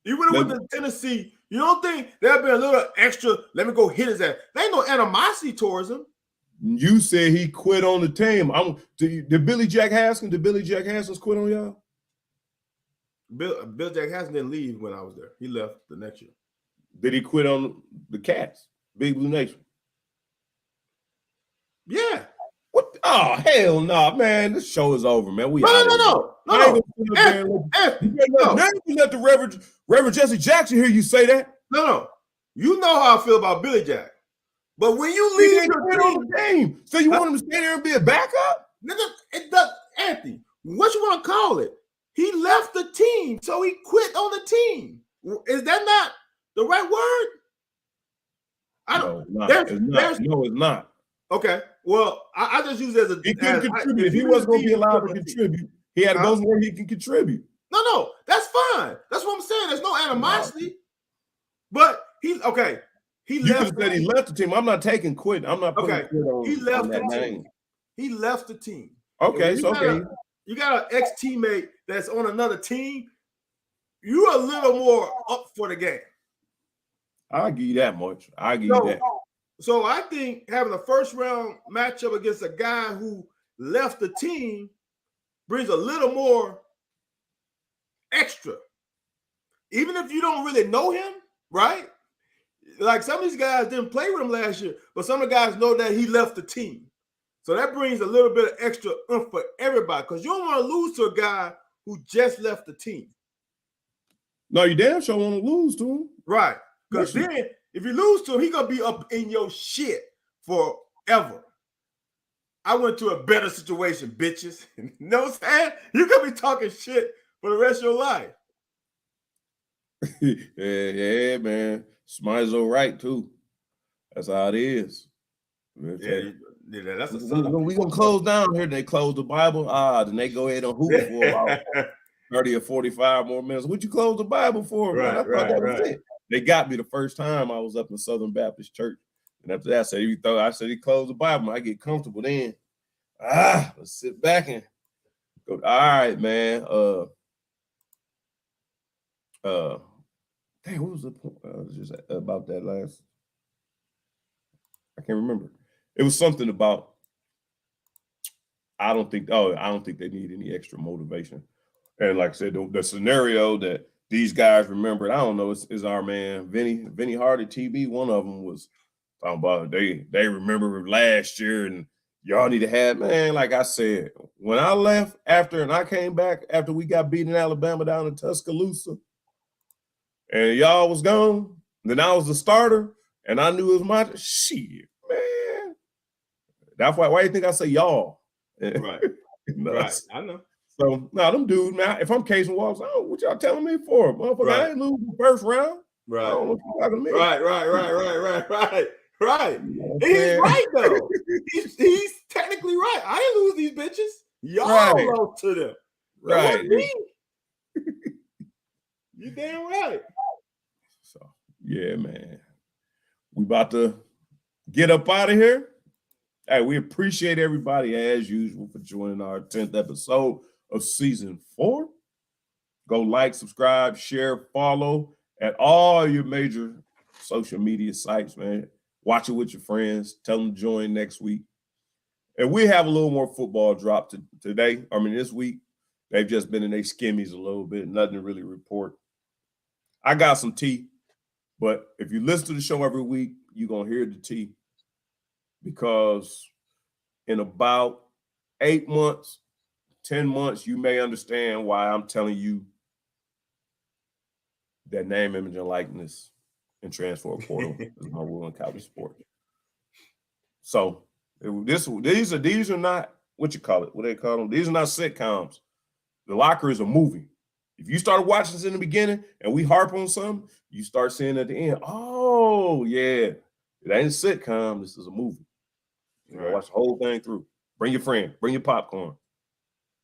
he would have went to Tennessee. You don't think there'd be a little extra, let me go hit his ass. There ain't no animosity towards him. You said he quit on the team. Did Billy Jack Haskins quit on y'all? Bill Jack Haskins didn't leave when I was there. He left the next year. Did he quit on the Cats? Big Blue Nation? Yeah. What? Oh, hell no, man. This show is over, man. No. Let the Reverend Jesse Jackson hear you say that. No. You know how I feel about Billy Jack. But when you leave the game, so you want him to stay there and be a backup? Nigga, it does, Anthony, what you want to call it? He left the team, so he quit on the team. Is that not the right word? No, it's not. Okay. Well, I just use it as a. He couldn't contribute. If he wasn't going to be allowed to contribute, he had to go somewhere he can contribute. No, that's fine. That's what I'm saying. There's no animosity. But he's okay. He left the team. I'm not taking quit. I'm not putting quit on. He left the team. He left the team. Okay, so you got an ex-teammate that's on another team. You're a little more up for the game. I'll give you that much. I'll give you that. So I think having a first-round matchup against a guy who left the team brings a little more extra. Even if you don't really know him, right? Like some of these guys didn't play with him last year, but some of the guys know that he left the team. So that brings a little bit of extra oomph for everybody because you don't want to lose to a guy who just left the team. No, you damn sure want to lose to him. Right. Because then if you lose to him, he's going to be up in your shit forever. I went to a better situation, bitches. You know what I'm saying? You're going to be talking shit for the rest of your life. yeah, man. Smizo right, too. That's how it is. Yeah, that's we're going to close down here. They close the Bible. Then they go ahead and hoop for about 30 or 45 more minutes. What'd you close the Bible for? Right, man? I thought that was it. They got me the first time I was up in Southern Baptist Church. And after that, I said he closed the Bible. I get comfortable then. Let's sit back and go. All right, man. Hey, what was the point? Just about that last? I can't remember. It was something about I don't think they need any extra motivation. And like I said, the scenario that these guys remembered, I don't know, is our man Vinny Hardy TB. One of them was talking about they remember last year and y'all need to have, man, like I said, when I left and I came back after we got beaten in Alabama down in Tuscaloosa and y'all was gone, then I was the starter and I knew it was my shit, man. That's why you think I say y'all? Right. Right. I know. So now them dudes, man, if I'm Casey Walks, oh, what y'all telling me for? Motherfucker, Right. I ain't losing the first round. Right. I don't know what you're talking to me. Right. You know He's right though. He's technically right. I ain't lose these bitches. Y'all lost to them. Right. You damn right. So yeah, man. We about to get up out of here. Hey, we appreciate everybody as usual for joining our 10th episode of season 4. Go like, subscribe, share, follow at all your major social media sites, man. Watch it with your friends. Tell them to join next week. And we have a little more football drop today. I mean, this week. They've just been in their skimmies a little bit. Nothing to really report. I got some tea. But if you listen to the show every week, you're going to hear the tea. Because in about 8 months, 10 months, you may understand why I'm telling you that name, image, and likeness and transfer portal is my rule in college sports. So these are not what you call it. What they call them? These are not sitcoms. The Locker is a movie. If you started watching this in the beginning and we harp on something, you start seeing at the end, oh yeah, it ain't a sitcom. This is a movie. You gotta watch the whole thing through. Bring your friend, bring your popcorn,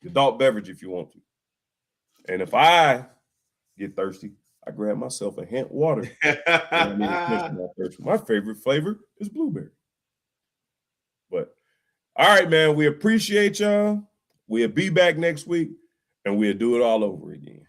your adult beverage if you want to. And if I get thirsty, I grab myself a hint water. My favorite flavor is blueberry. But all right, man, we appreciate y'all. We'll be back next week and we'll do it all over again.